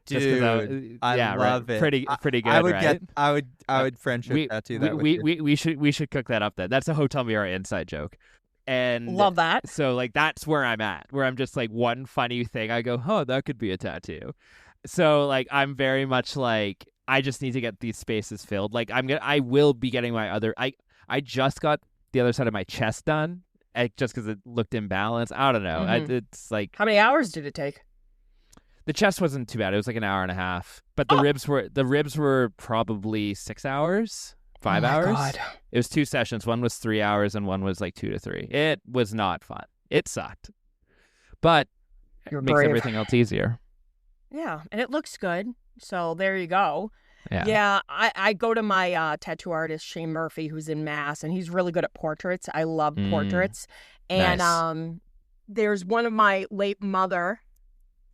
Dude, I yeah, love right. it. Pretty good, I would right? I would friendship tattoo that with you. We should cook that up then. That's a Hotel Mira inside joke. And Love that. so like that's where I'm at, where I'm just like one funny thing I go, oh, that could be a tattoo. So like I'm very much like I just need to get these spaces filled. Like I will be getting my other I just got the other side of my chest done just because it looked imbalanced. I don't know. Mhm. It's like How many hours did it take? the chest wasn't too bad. It was like an hour and a half, but the ribs were probably 6 hours, 5 hours. God. It was 2 sessions. One was 3 hours and one was like 2 to 3. It was not fun. It sucked, but it You're makes brave. everything else easier. Yeah, and it looks good. So there you go. Yeah. I go to my tattoo artist, Shane Murphy, who's in Mass, and he's really good at portraits. I love portraits. And Nice. there's one of my late mother,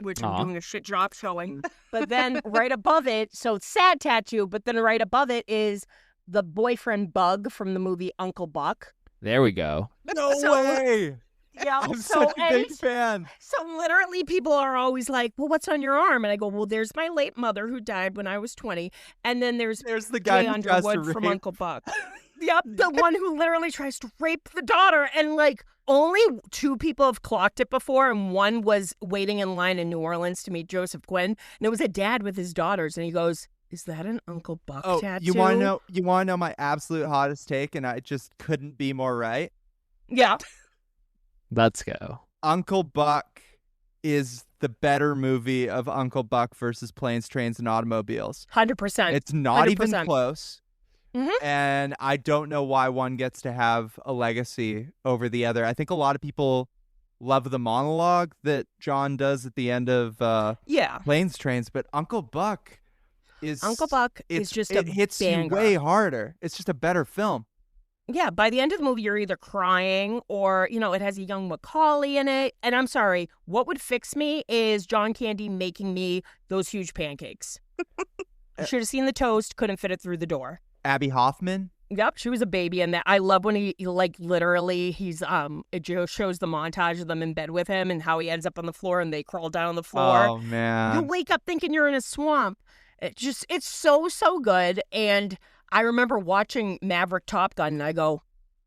which Aw. I'm doing a shit job showing. But then right above it, so it's sad tattoo, but then right above it is the boyfriend Bug from the movie Uncle Buck. There we go. No So- way. Yeah, I'm such a big and- fan. So literally people are always like, well, what's on your arm? And I go, well, there's my late mother who died when I was 20. And then there's There's the guy Jay who tries to Underwood from rape. Uncle Buck. Yep, the one who literally tries to rape the daughter. And like only 2 people have clocked it before. And one was waiting in line in New Orleans to meet Joseph Quinn. And it was a dad with his daughters. And he goes, is that an Uncle Buck Oh, tattoo? you want to know my absolute hottest take, and I just couldn't be more right. Yeah. Let's go. Uncle Buck is the better movie of Uncle Buck versus Planes, Trains, and Automobiles. 100%. It's not even 100%. close. Mhm. And I don't know why one gets to have a legacy over the other. I think a lot of people love the monologue that John does at the end of Yeah. Planes, Trains, but Uncle Buck is just it a hits banger. you way harder. It's just a better film. Yeah, by the end of the movie, you're either crying or, it has a young Macaulay in it. And I'm sorry, what would fix me is John Candy making me those huge pancakes. You should have seen the toast, couldn't fit it through the door. Abby Hoffman. Yep, she was a baby in that. I love when he like literally he's it just shows the montage of them in bed with him and how he ends up on the floor and they crawl down on the floor. Oh man. You wake up thinking you're in a swamp. It's so good. And I remember watching Maverick Top Gun and I go,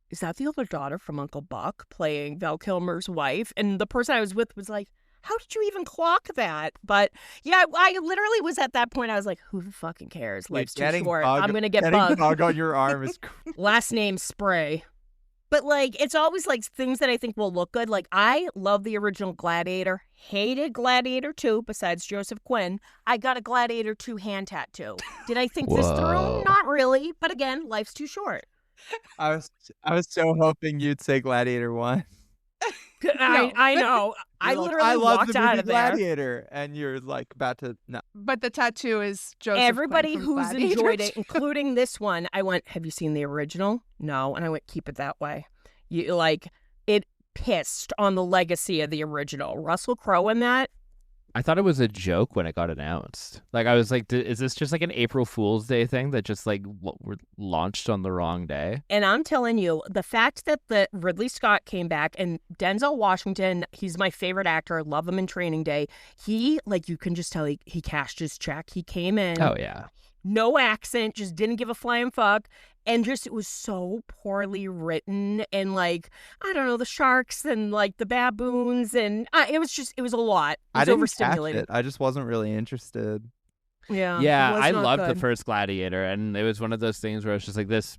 is that the older daughter from Uncle Buck playing Val Kilmer's wife? And the person I was with was like, how did you even clock that? But yeah, I literally was at that point. I was like, who fucking cares? Life's too short. I'm going to get bugged. Bug on your arm is Last name Spray. But like, it's always like things that I think will look good. Like, I love the original Gladiator. Hated Gladiator 2, besides Joseph Quinn. I got a Gladiator 2 hand tattoo. Did I think this Whoa. through? Not really. But again, life's too short. I was so hoping you'd say Gladiator 1. I know. I You're like, literally I love walked the out movie of there. Gladiator, and you're like about to no. But the tattoo is Joseph Everybody Quinn from who's Gladiator enjoyed it, 2. including this one, I went, have you seen the original? No. And I went, keep it that way. You like it pissed on the legacy of the original. Russell Crowe in that. I thought it was a joke when it got announced. Like I was like, is this just like an April Fool's Day thing that just like were launched on the wrong day? And I'm telling you, the fact that the Ridley Scott came back and Denzel Washington, he's my favorite actor. I love him in Training Day. He, like, you can just tell he cashed his check. He came in. Oh yeah. No accent, just didn't give a flying fuck. And just, it was so poorly written. And like, I don't know, the sharks and like the baboons. And it was a lot. It I was didn't catch overstimulated. it. I just wasn't really interested. Yeah. Yeah, it was I not loved the good. first Gladiator, and it was one of those things where I was just like, this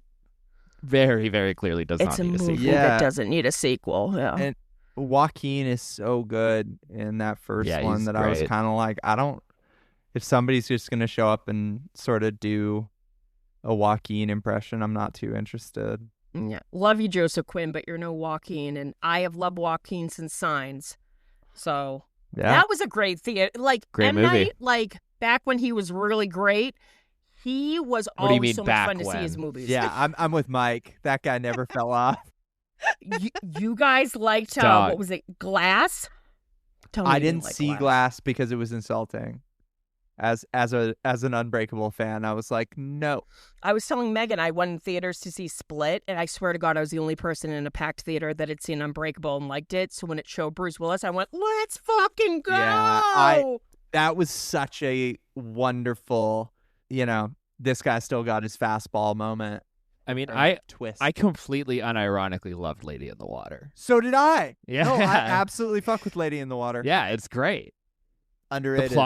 very, very clearly does It's not a need a movie sequel. Yeah. that doesn't need a sequel. Yeah. And Joaquin is so good in that first Yeah, one he's that I was great. kind of like, if somebody's just gonna show up and sort of do a Joaquin impression, I'm not too interested. Yeah. Love you, Joseph Quinn, but you're no Joaquin. And I have loved Joaquin since Signs. So Yeah. that was a great theater. Like, Great M. movie. Night, like, back when he was really great, he was What do you always mean so much back fun to see when? his movies. Yeah, I'm with Mike. That guy never fell off. You guys liked, Dog. what was it, Glass? Tell me I you didn't like see Glass because it was insulting. as an Unbreakable fan. I was like, no. I was telling Megan I went in theaters to see Split, and I swear to God I was the only person in a packed theater that had seen Unbreakable and liked it. So when it showed Bruce Willis, I went, let's fucking go! Yeah, that was such a wonderful, this guy still got his fastball moment. I mean, twist. I completely unironically loved Lady in the Water. So did I. Yeah. No, I absolutely fuck with Lady in the Water. Yeah, it's great. Underrated.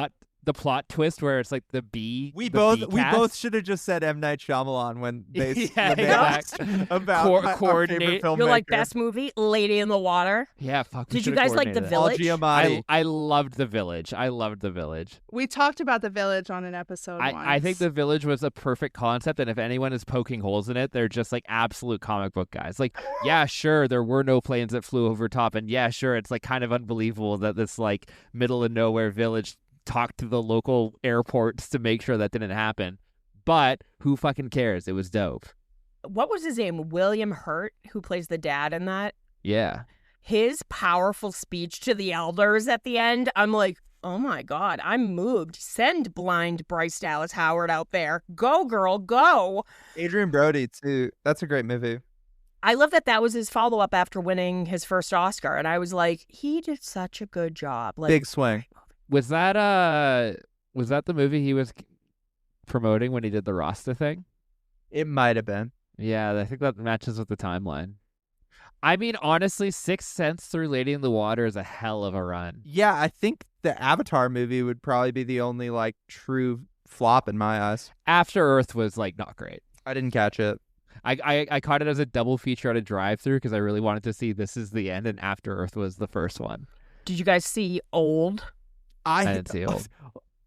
The plot twist where it's like the bee. We the bee both cast. should have just said M. Night Shyamalan when they asked exactly. about our Coordinate. favorite filmmaker. You're like, best movie, Lady in the Water. Yeah, fuck. Did you guys like The Village? Paul Giamatti. I loved The Village. I loved The Village. We talked about The Village on an episode once. I think The Village was a perfect concept, and if anyone is poking holes in it, they're just like absolute comic book guys. Like, yeah, sure, there were no planes that flew over top, and yeah, sure, it's like kind of unbelievable that this like middle of nowhere village talked to the local airports to make sure that didn't happen. But who fucking cares? It was dope. What was his name? William Hurt, who plays the dad in that. Yeah. His powerful speech to the elders at the end, I'm like, oh my God, I'm moved. Send blind Bryce Dallas Howard out there. Go, girl, go. Adrian Brody, too. That's a great movie. I love that was his follow-up after winning his first Oscar. And I was like, he did such a good job. Like, Big swing. Was that the movie he was promoting when he did the Rasta thing? It might have been. Yeah, I think that matches with the timeline. I mean, honestly, Sixth Sense through Lady in the Water is a hell of a run. Yeah, I think the Avatar movie would probably be the only like true flop in my eyes. After Earth was like not great. I didn't catch it. I caught it as a double feature at a drive-through because I really wanted to see This Is the End, and After Earth was the first one. Did you guys see Old? I didn't see Old.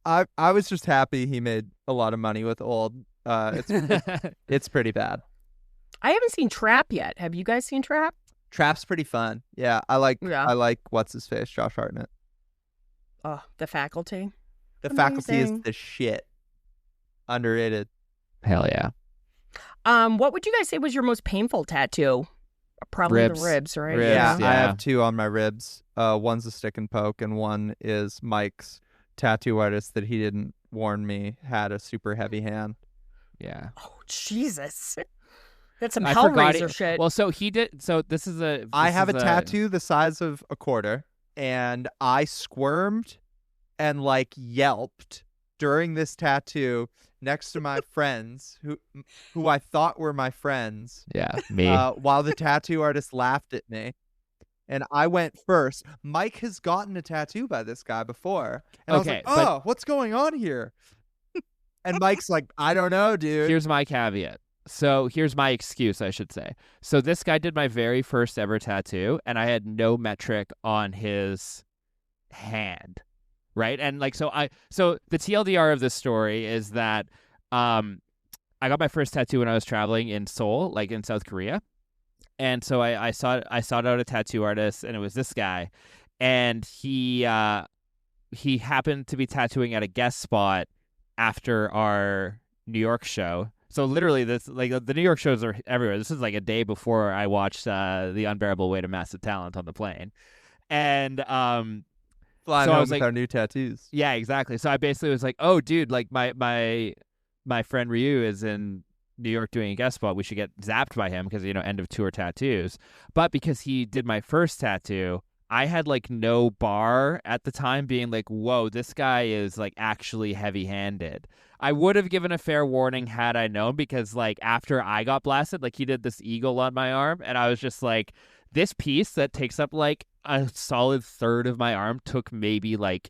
I was just happy he made a lot of money with Old. It's pretty bad. I haven't seen Trap yet. Have you guys seen Trap? Trap's pretty fun. Yeah, I like what's his face, Josh Hartnett. Oh, The Faculty. The Faculty is Amazing. the shit. Underrated. Hell yeah. What would you guys say was your most painful tattoo? Probably Ribs. the ribs, right? Ribs. Yeah, I yeah. have two on my ribs. One's a stick and poke, and one is Mike's tattoo artist that he didn't warn me had a super heavy hand. Yeah. Oh, Jesus. That's some I forgot Hellraiser shit. Well, so he did. So this is a. I this have a is tattoo the size of a quarter, and I squirmed and like yelped during this tattoo next to my friends who I thought were my friends. Yeah, me. While the tattoo artist laughed at me. And I went first. Mike has gotten a tattoo by this guy before. And Okay, I was like, what's going on here? And Mike's like, I don't know, dude. Here's my caveat. So here's my excuse, I should say. So this guy did my very first ever tattoo, and I had no metric on his hand, right? And like, so the TLDR of this story is that I got my first tattoo when I was traveling in Seoul, like in South Korea. And so I sought out a tattoo artist, and it was this guy, and he happened to be tattooing at a guest spot after our New York show. So literally, this like the New York shows are everywhere. This is like a day before I watched The Unbearable Weight of Massive Talent on the plane, and Flying so I home was with like, our new tattoos. yeah, exactly. So I basically was like, oh, dude, like my friend Ryu is in New York doing a guest spot. We should get zapped by him because, end of tour tattoos. But because he did my first tattoo, I had like no bar at the time being like, whoa, this guy is like actually heavy handed. I would have given a fair warning had I known, because like after I got blasted, like he did this eagle on my arm, and I was just like, this piece that takes up like a solid third of my arm took maybe like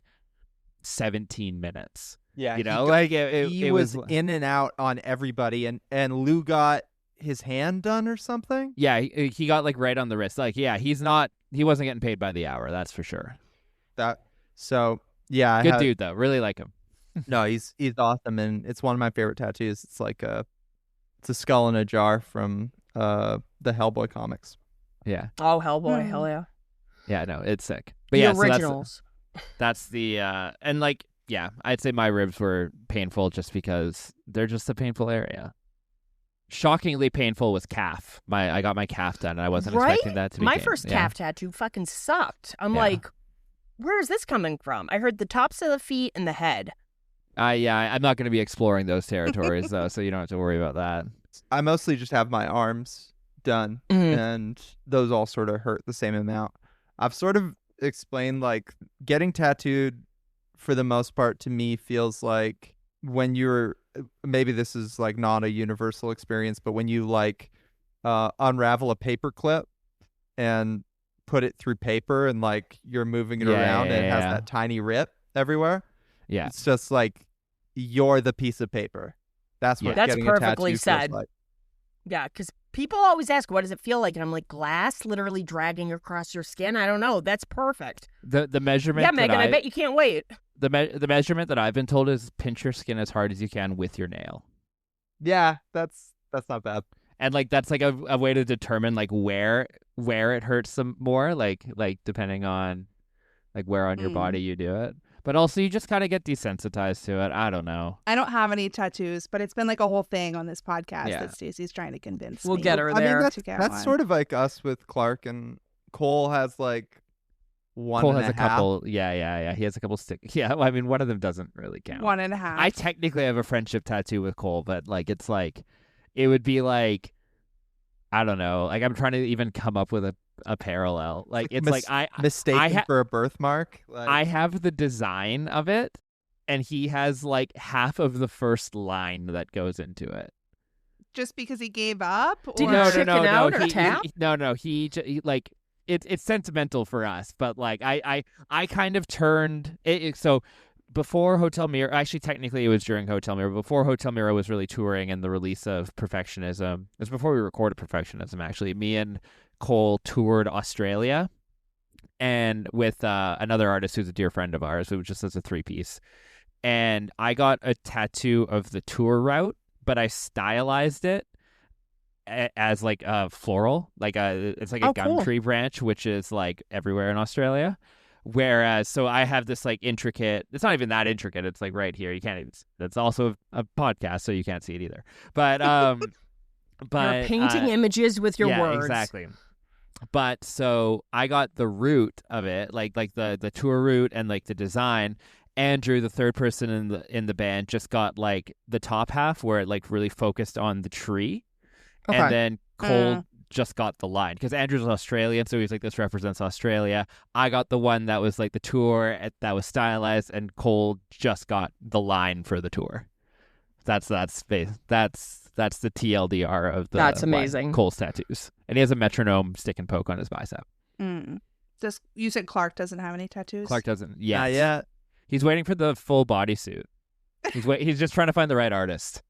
17 minutes. Yeah, It was was in and out on everybody, and Lou got his hand done or something. Yeah, he got like right on the wrist. Like, yeah, he wasn't getting paid by the hour, that's for sure. Yeah, Good dude though, really like him. No, he's awesome, and it's one of my favorite tattoos. It's like it's a skull in a jar from the Hellboy comics. Yeah. Oh, Hellboy, hell yeah. Yeah, no, it's sick. The yeah, originals. So that's the and like, yeah, I'd say my ribs were painful just because they're just a painful area. Shockingly painful was calf. I got my calf done, and I wasn't expecting that to be My first calf tattoo fucking sucked. I'm like, where is this coming from? I heard the tops of the feet and the head. I'm not going to be exploring those territories though, so you don't have to worry about that. I mostly just have my arms done, and those all sort of hurt the same amount. I've sort of explained, like, getting tattooed for the most part to me feels like when you're, maybe this is like not a universal experience, but when you like unravel a paper clip and put it through paper and like you're moving it around and it has that tiny rip everywhere. Yeah. It's just like you're the piece of paper. That's what That's getting perfectly a tattoo said. feels like. Yeah, because people always ask, what does it feel like? And I'm like, glass literally dragging across your skin? I don't know. That's perfect. The measurement. Yeah, Megan, I bet you can't wait. The measurement that I've been told is pinch your skin as hard as you can with your nail. Yeah, that's not bad. And like that's like a way to determine like where it hurts some more, like depending on like where on your body you do it. But also you just kind of get desensitized to it. I don't know. I don't have any tattoos, but it's been like a whole thing on this podcast that Stacey's trying to convince me. We'll get her there. to get that's one. sort of like us with Clark, and Cole has like one. Cole and has a a couple. Yeah. He has a couple Yeah, well, I mean, one of them doesn't really count. 1.5. I technically have a friendship tattoo with Cole, but like it's like it would be like I don't know. Like I'm trying to even come up with a parallel. Like it's like I mistaken for a birthmark. Like... I have the design of it, and he has like half of the first line that goes into it. Just because he gave up? Did No. He like it's sentimental for us, but like I kind of turned it. So before Hotel Mira, actually technically it was during Hotel Mira. Before Hotel Mira was really touring and the release of Perfectionism, it was before we recorded Perfectionism. Actually, me and Cole toured Australia, and with another artist who's a dear friend of ours. It was just as a 3-piece, and I got a tattoo of the tour route, but I stylized it as like a floral, like it's like a gum tree branch, which is like everywhere in Australia. Whereas, so I have this like intricate, it's not even that intricate. It's like right here. You can't even, that's also a podcast, so you can't see it either. But, You're painting images with your words. Exactly. But so I got the root of it, like the tour route and like the design. Andrew, the third person in the band, just got like the top half where it like really focused on the tree. Okay. And then Cole just got the line because Andrew's Australian, so he's like, this represents Australia. I got the one that was like the tour that was stylized, and Cole just got the line for the tour. That's the TLDR of the that's amazing. Cole's tattoos, and he has a metronome stick and poke on his bicep. You said Clark doesn't have any tattoos? Clark doesn't yet. Not yet. He's waiting for the full bodysuit. He's just trying to find the right artist.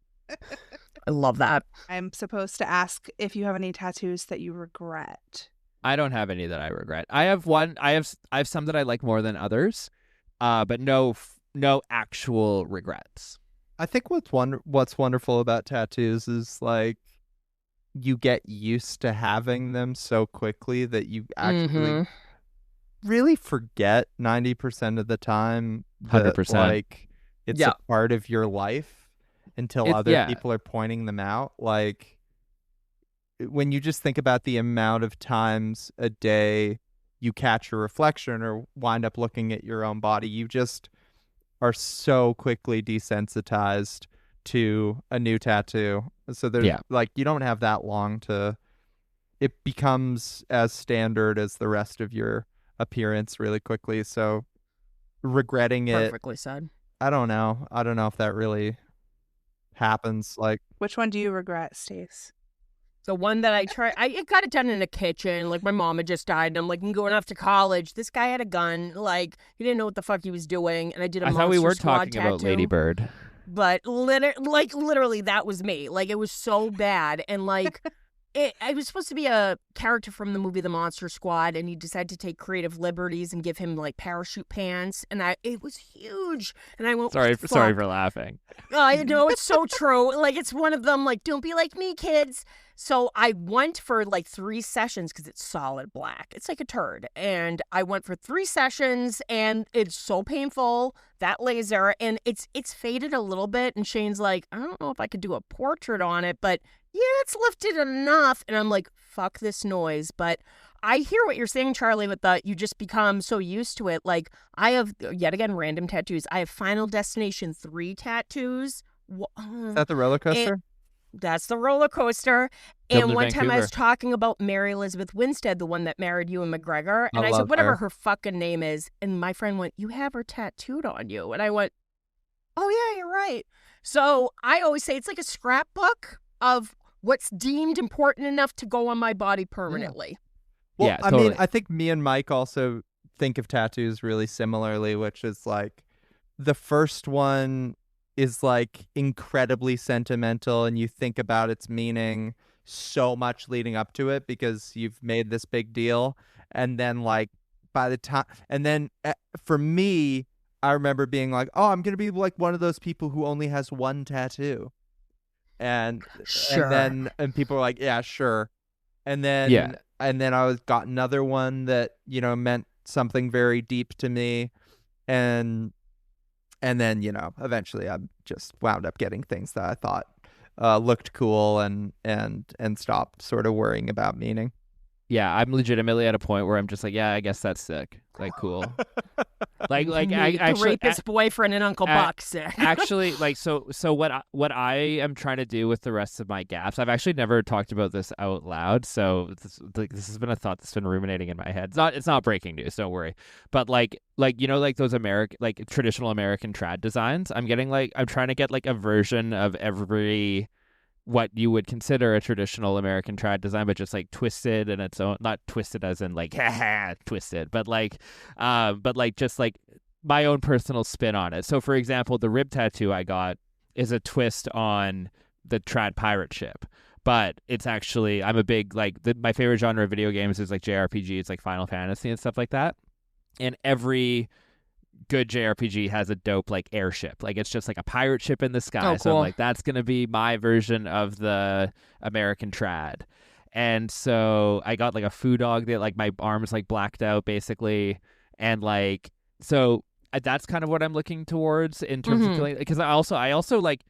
I love that. I'm supposed to ask if you have any tattoos that you regret. I don't have any that I regret. I have one. I have some that I like more than others, but no actual regrets. I think what's wonderful about tattoos is like you get used to having them so quickly that you actually really forget 90% of the time that 100%. like it's a part of your life. Until other people are pointing them out. Like, when you just think about the amount of times a day you catch a reflection or wind up looking at your own body, you just are so quickly desensitized to a new tattoo. So there's like, you don't have that long to, it becomes as standard as the rest of your appearance really quickly. So regretting it. Perfectly said. I don't know if that really happens. Like, which one do you regret, Stace? The one that I got it done in a kitchen. Like, my mom had just died, and I'm like, I'm going off to college. This guy had a gun. Like, he didn't know what the fuck he was doing, and I did a Monster thought we were Squad talking tattoo. about Lady Bird. But literally, that was me. Like, it was so bad, and like. I was supposed to be a character from the movie The Monster Squad, and he decided to take creative liberties and give him like parachute pants, and it was huge. And I went, sorry for laughing. I know, it's so true. Like, it's one of them. Like, don't be like me, kids. So I went for like 3 sessions because it's solid black. It's like a turd, and I went for 3 sessions, and it's so painful, that laser, and it's faded a little bit. And Shane's like, I don't know if I could do a portrait on it, but yeah, it's lifted enough. And I'm like, fuck this noise. But I hear what you're saying, Charlie, with the you just become so used to it. Like, I have, yet again, random tattoos. I have Final Destination 3 tattoos. Is that the roller coaster? That's the roller coaster. Filmed And in one time I was Vancouver. talking about Mary Elizabeth Winstead, the one that married Ewan McGregor. And I love said, whatever her. her fucking name is. And my friend went, you have her tattooed on you. And I went, oh, yeah, you're right. So I always say it's like a scrapbook of what's deemed important enough to go on my body permanently. Well, Yeah, I mean, totally. I think me and Mike also think of tattoos really similarly, which is like the first one is like incredibly sentimental and you think about its meaning so much leading up to it because you've made this big deal. And then like by the time, and then for me, I remember being like, oh, I'm going to be like one of those people who only has one tattoo. And Sure. and people are like, yeah, sure. And then Yeah. got another one that, you know, meant something very deep to me. And then, you know, eventually I just wound up getting things that I thought looked cool and stopped sort of worrying about meaning. Yeah, I'm legitimately at a point where I'm just like, yeah, I guess that's sick. Like, cool. like Meet I the actually rapist boyfriend and Uncle a- Buck. actually like so what I am trying to do with the rest of my gaps, I've actually never talked about this out loud, so this has been a thought that's been ruminating in my head. It's not breaking news, don't worry, but like you know, like those American, like traditional American trad designs, I'm trying to get like a version of every what you would consider a traditional American trad design, but just like twisted in its own, not twisted as in like twisted, but like just like my own personal spin on it. So for example, the rib tattoo I got is a twist on the trad pirate ship. But it's actually, I'm a big, my favorite genre of video games is like JRPG, it's like Final Fantasy and stuff like that. And every good JRPG has a dope like airship. Like it's just like a pirate ship in the sky. Oh, So I'm cool. like, that's gonna be my version of the American trad. And so I got like a foo dog that like my arms like blacked out basically, and like so that's kind of what I'm looking towards in terms of killing. Because I also like,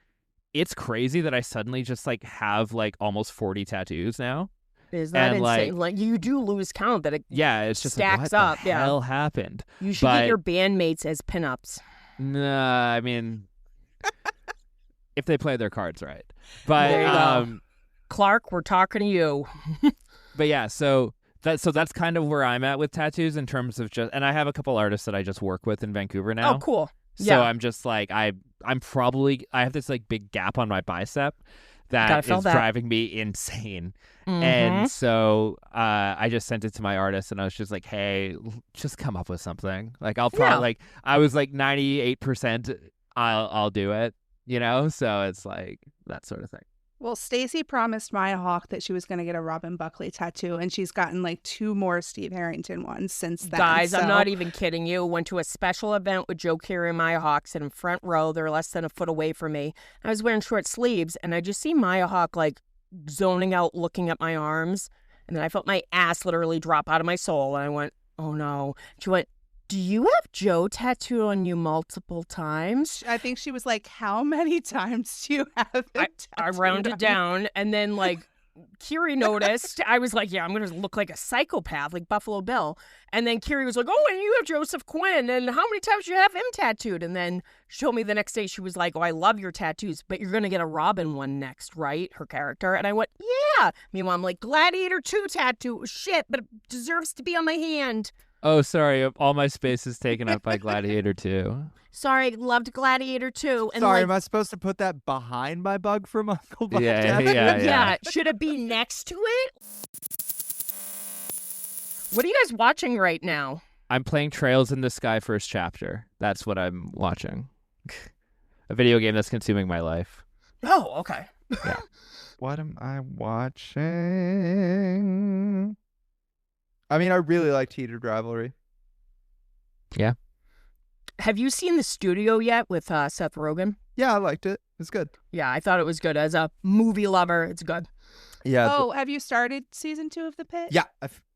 it's crazy that I suddenly just like have like almost 40 tattoos now. Is that And, insane? Like, you do lose count that it Yeah, it's just stacks like, what up. the Yeah. hell happened? You should But- get your bandmates as pinups. Nah, I mean, if they play their cards right. But There you go. Clark, we're talking to you. but yeah, so that's kind of where I'm at with tattoos in terms of just, and I have a couple artists that I just work with in Vancouver now. Oh, cool. So Yeah. I'm just like I have this like big gap on my bicep Gotta that fill is that. driving me insane. Mhm. And so I just sent it to my artist and I was just like, hey, just come up with something. Like I'll probably Yeah. like, I was like 98% I'll do it, you know? So it's like that sort of thing. Well, Stacey promised Maya Hawke that she was going to get a Robin Buckley tattoo, and she's gotten like 2 more Steve Harrington ones since then. Guys, I'm so- not even kidding you. Went to a special event with Joe Carey and Maya Hawke, sitting in front row. They're less than a foot away from me. I was wearing short sleeves, and I just see Maya Hawke like zoning out, looking at my arms. And then I felt my ass literally drop out of my soul. And I went, oh no. She went, do you have Joe tattooed on you multiple times? I think she was like, how many times do you have him I tattooed rounded on down, and then like Kiri noticed. I was like, yeah, I'm gonna look like a psychopath, like Buffalo Bill. And then Kiri was like, oh, and you have Joseph Quinn, and how many times do you have him tattooed? And then she told me the next day, she was like, oh, I love your tattoos, but you're gonna get a Robin one next, right? Her character. And I went, yeah. Meanwhile, I'm like, Gladiator 2 tattoo, shit, but it deserves to be on my hand. Oh, sorry. All my space is taken up by Gladiator 2. Sorry, loved Gladiator 2. And Sorry, like, am I supposed to put that behind my bug from Uncle Buck? Yeah, Damn it. yeah. Should it be next to it? What are you guys watching right now? I'm playing Trails in the Sky first chapter. That's what I'm watching. A video game that's consuming my life. Oh, okay. What am I watching? I mean, I really liked Heated Rivalry. Have you seen The Studio yet with Seth Rogen? Yeah, I liked it. It's good. Yeah, I thought it was good. As a movie lover, it's good. Yeah. Oh, have you started season 2 of The Pit? Yeah,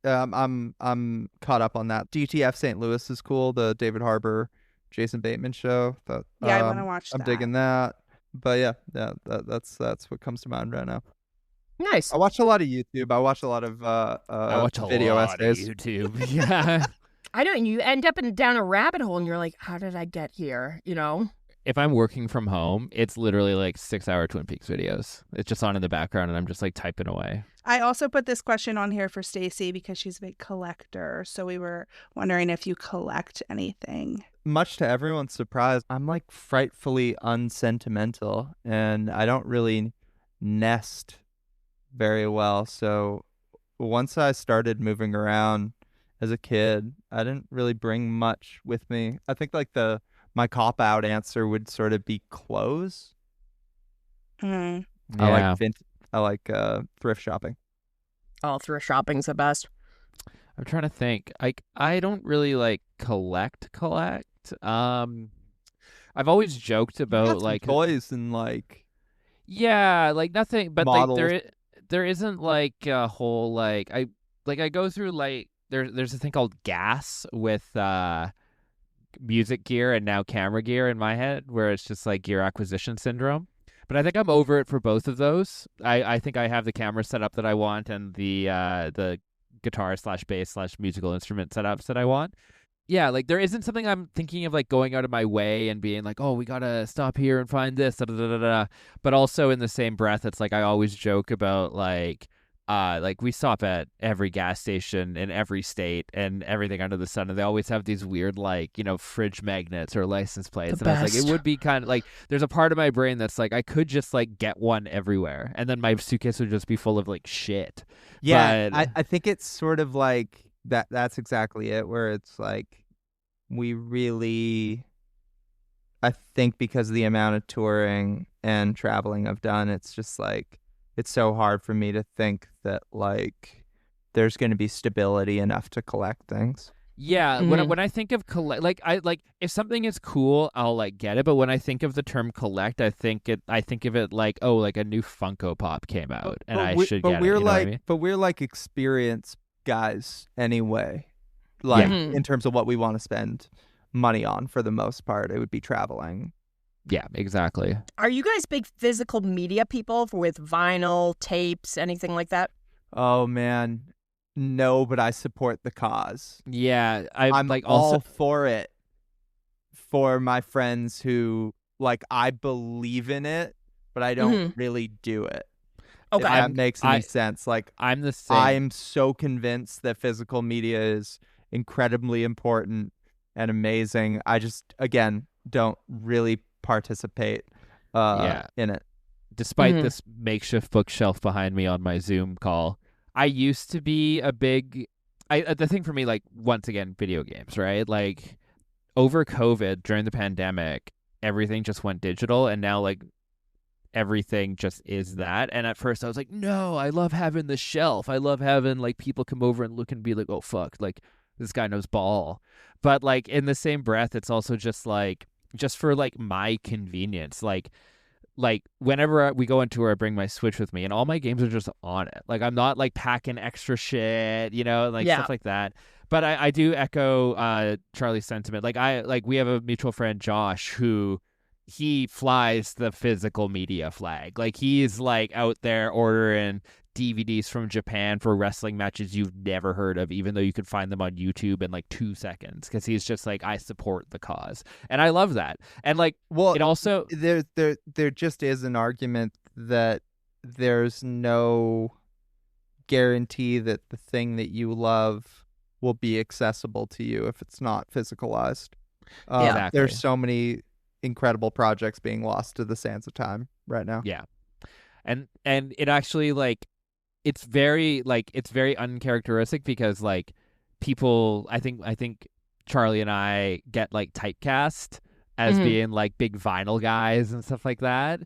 I'm caught up on that. DTF St. Louis is cool. The David Harbour, Jason Bateman show. Yeah, I want to watch I'm that. digging that. But yeah, that's what comes to mind right now. Nice. I watch a lot of YouTube. I watch a lot of I watch a video lot essays. of YouTube. Yeah. I know, and you end up down a rabbit hole, and you're like, how did I get here? You know? If I'm working from home, it's literally like 6-hour Twin Peaks videos. It's just on in the background, and I'm just like typing away. I also put this question on here for Stacy because she's a big collector. So we were wondering if you collect anything. Much to everyone's surprise, I'm like frightfully unsentimental, and I don't really nest very well. So once I started moving around as a kid, I didn't really bring much with me. I think like my cop out answer would sort of be clothes. Mm. Yeah. I like thrift shopping. Oh, thrift shopping's the best. I'm trying to think. I don't really like collect. I've always joked You got about some like toys and like yeah, like nothing, but like models. there isn't like a whole like I go through like there's a thing called gas with music gear and now camera gear in my head where it's just like gear acquisition syndrome. But I think I'm over it for both of those. I think I have the camera set up that I want and the guitar / bass / musical instrument setups that I want. Yeah, like there isn't something I'm thinking of like going out of my way and being like, oh, we gotta stop here and find this, da, da, da, da, da. But also in the same breath, it's like I always joke about like we stop at every gas station in every state and everything under the sun, and they always have these weird like, you know, fridge magnets or license plates. The and I was like, best. it would be kind of like there's a part of my brain that's like I could just like get one everywhere, and then my suitcase would just be full of like shit. Yeah, But I think it's sort of like that's exactly it, where it's like we really, I think because of the amount of touring and traveling I've done, it's just like it's so hard for me to think that like there's going to be stability enough to collect things. yeah, Mhm. when I think of collect, like I like if something is cool, I'll like get it. But when I think of the term collect, I think of it like, oh, like a new Funko Pop came out and I should get it. We're You know what I mean? but we're like experienced guys anyway. Like Mhm. in terms of what we want to spend money on, for the most part, it would be traveling. Yeah, exactly. Are you guys big physical media people with vinyl, tapes, anything like that? Oh man, no, but I support the cause. Yeah, I'm like all also for it for my friends who like I believe in it, but I don't really do it. Okay. If that makes any sense. Like I'm the same. I'm so convinced that physical media is incredibly important and amazing. I just again don't really participate in it. Despite Mhm. this makeshift bookshelf behind me on my Zoom call, I used to be a big. The thing for me, like once again, video games, right? Like over COVID during the pandemic, everything just went digital, and now like everything just is that. And at first I was like, no, I love having the shelf. I love having like people come over and look and be like, oh fuck, like this guy knows ball. But like in the same breath, it's also just like just for like my convenience. Like whenever we go on tour, I bring my Switch with me and all my games are just on it. Like I'm not like packing extra shit, you know, like Yeah. stuff like that. But I do echo Charlie's sentiment. Like we have a mutual friend, Josh, who he flies the physical media flag. Like he's like out there ordering DVDs from Japan for wrestling matches you've never heard of, even though you could find them on YouTube in like 2 seconds, because he's just like, I support the cause, and I love that. And like, Well, it also there just is an argument that there's no guarantee that the thing that you love will be accessible to you if it's not physicalized. Exactly. There's so many incredible projects being lost to the sands of time right now. Yeah. And it actually like it's very uncharacteristic because like people I think Charlie and I get like typecast as Mhm. being like big vinyl guys and stuff like that.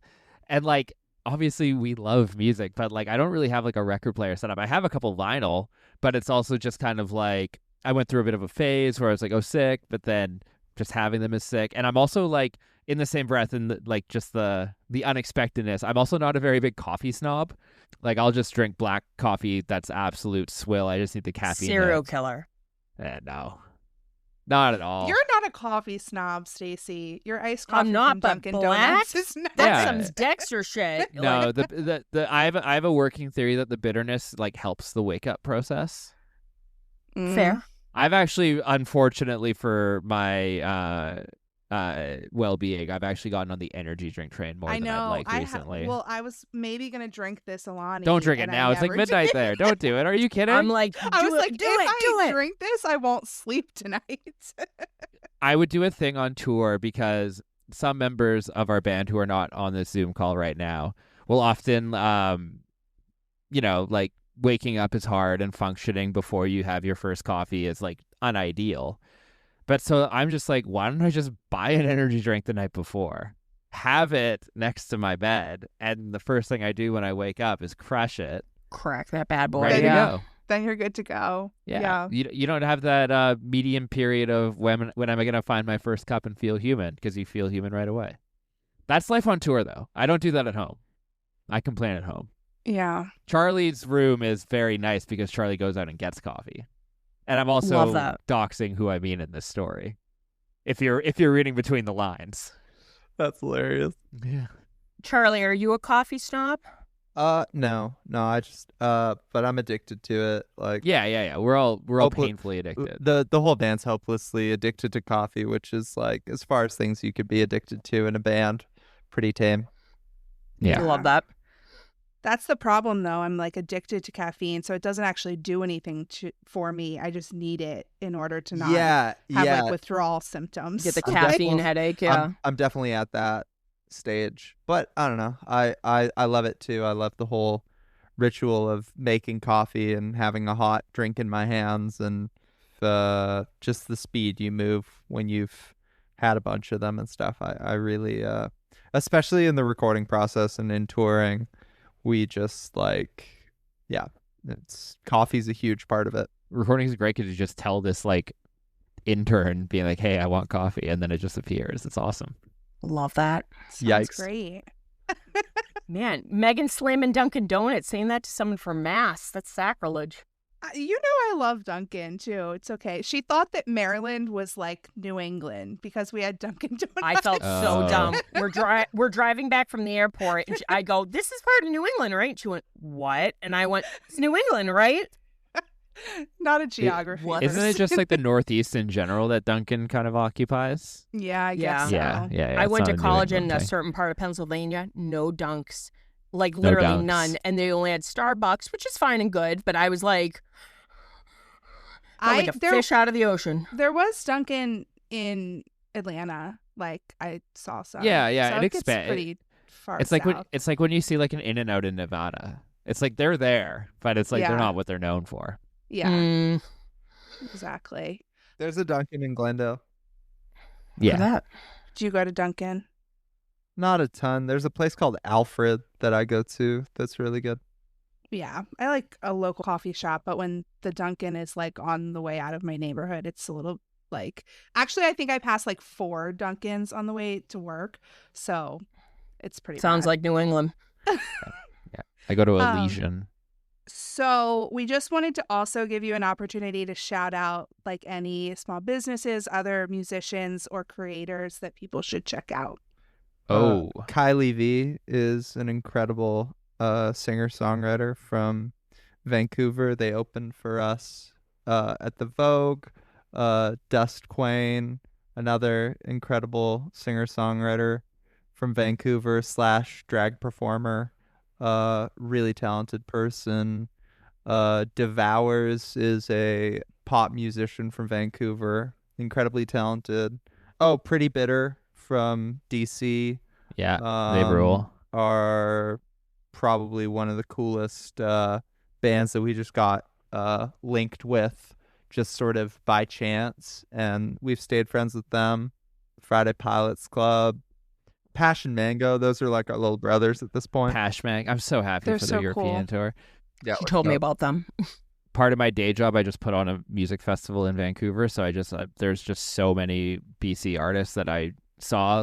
And like obviously we love music, but like I don't really have like a record player set up. I have a couple vinyl, but it's also just kind of like I went through a bit of a phase where I was like, oh, sick, but then just having them is sick. And I'm also like in the same breath, and like just the unexpectedness, I'm also not a very big coffee snob. Like I'll just drink black coffee that's absolute swill. I just need the caffeine. Serial hit. killer. No. Not at all. You're not a coffee snob, Stacey. Your iced coffee I'm not, from but Dunkin' black? Donuts is nice. That's Yeah. some Dexter shit. No, Like, the I have a working theory that the bitterness like helps the wake up process. Mm. fair. I've actually, unfortunately for my well-being, I've actually gotten on the energy drink train more I than know. I'd like recently. Well, I was maybe gonna drink this Alani. Don't drink it and I now. It's like never midnight did. there. Don't do it. Are you kidding? I'm like, I was do like, it, do if it, I do it. drink this, I won't sleep tonight. I would do a thing on tour because some members of our band who are not on this Zoom call right now will often, like waking up is hard and functioning before you have your first coffee is like unideal. But so I'm just like, why don't I just buy an energy drink the night before, have it next to my bed, and the first thing I do when I wake up is crush it, Crack that bad boy. ready yeah. to go. Then you're good to go. Yeah. You don't have that medium period of when am I going to find my first cup and feel human, because you feel human right away. That's life on tour, though. I don't do that at home. I complain at home. Yeah. Charlie's room is very nice because Charlie goes out and gets coffee. And I'm also Love that. doxing who I mean in this story. If you're reading between the lines. That's hilarious. Yeah. Charlie, are you a coffee snob? No, I just but I'm addicted to it. Like, Yeah. We're all Hopefully- painfully addicted. the whole band's hopelessly addicted to coffee, which is like, as far as things you could be addicted to in a band, pretty tame. Yeah. I love that. That's the problem, though. I'm like addicted to caffeine, so it doesn't actually do anything for me. I just need it in order to not have like withdrawal symptoms. Get the I'm caffeine definitely- headache. Yeah. I'm definitely at that stage, but I don't know. I love it too. I love the whole ritual of making coffee and having a hot drink in my hands, and just the speed you move when you've had a bunch of them and stuff. I really, especially in the recording process and in touring, we just coffee's a huge part of it. Recording is great because you just tell this like intern being like, hey, I want coffee, and then it just appears. It's awesome. Love that. Sounds Yikes. great. Man, Megan slamming Dunkin' Donuts, saying that to someone from Mass. That's sacrilege. You know I love Dunkin' too. It's okay. She thought that Maryland was like New England because we had Dunkin' Donuts. I felt so Oh. dumb. We're driving back from the airport, and I go, "This is part of New England, right?" She went, "What?" And I went, "It's New England, right?" Not a geography. what? Isn't it person. just like the Northeast in general that Duncan kind of occupies? Yeah, I Yeah. guess so. Yeah. I it's went not to a New college in England a thing. certain part of Pennsylvania. No dunks, like No literally dunks. none, and they only had Starbucks, which is fine and good. But I was like, felt like a fish out of the ocean. There was Dunkin' in Atlanta. Like I saw some. Yeah, So it gets expand- pretty far It's like south. when you see like an In-N-Out in Nevada. It's like they're there, but it's like Yeah. they're not what they're known for. Yeah, Mm, exactly. There's a Dunkin' in Glendale. look at that. Do you go to Dunkin'? Not a ton. There's a place called Alfred that I go to that's really good. Yeah, I like a local coffee shop, but when the Dunkin' is like on the way out of my neighborhood, it's a little like. Actually, I think I passed like 4 Dunkins on the way to work, so it's pretty. Sounds bad. like New England. I go to Um, Elysian. So we just wanted to also give you an opportunity to shout out like any small businesses, other musicians or creators that people should check out. Kylie V is an incredible singer-songwriter from Vancouver. They opened for us at the Vogue. Dust Quain, another incredible singer-songwriter from Vancouver / drag performer. Really talented person. Devours is a pop musician from Vancouver, incredibly talented. Oh, Pretty Bitter from DC. Yeah, they rule. Are probably one of the coolest bands that we just got linked with, just sort of by chance, and we've stayed friends with them. Friday Pilots Club, Passion Mango, those are like our little brothers at this point. Pashmag. I'm so happy They're for the so European cool. tour. Yeah, She told me about them. Part of my day job, I just put on a music festival in Vancouver, so I just there's just so many BC artists that I saw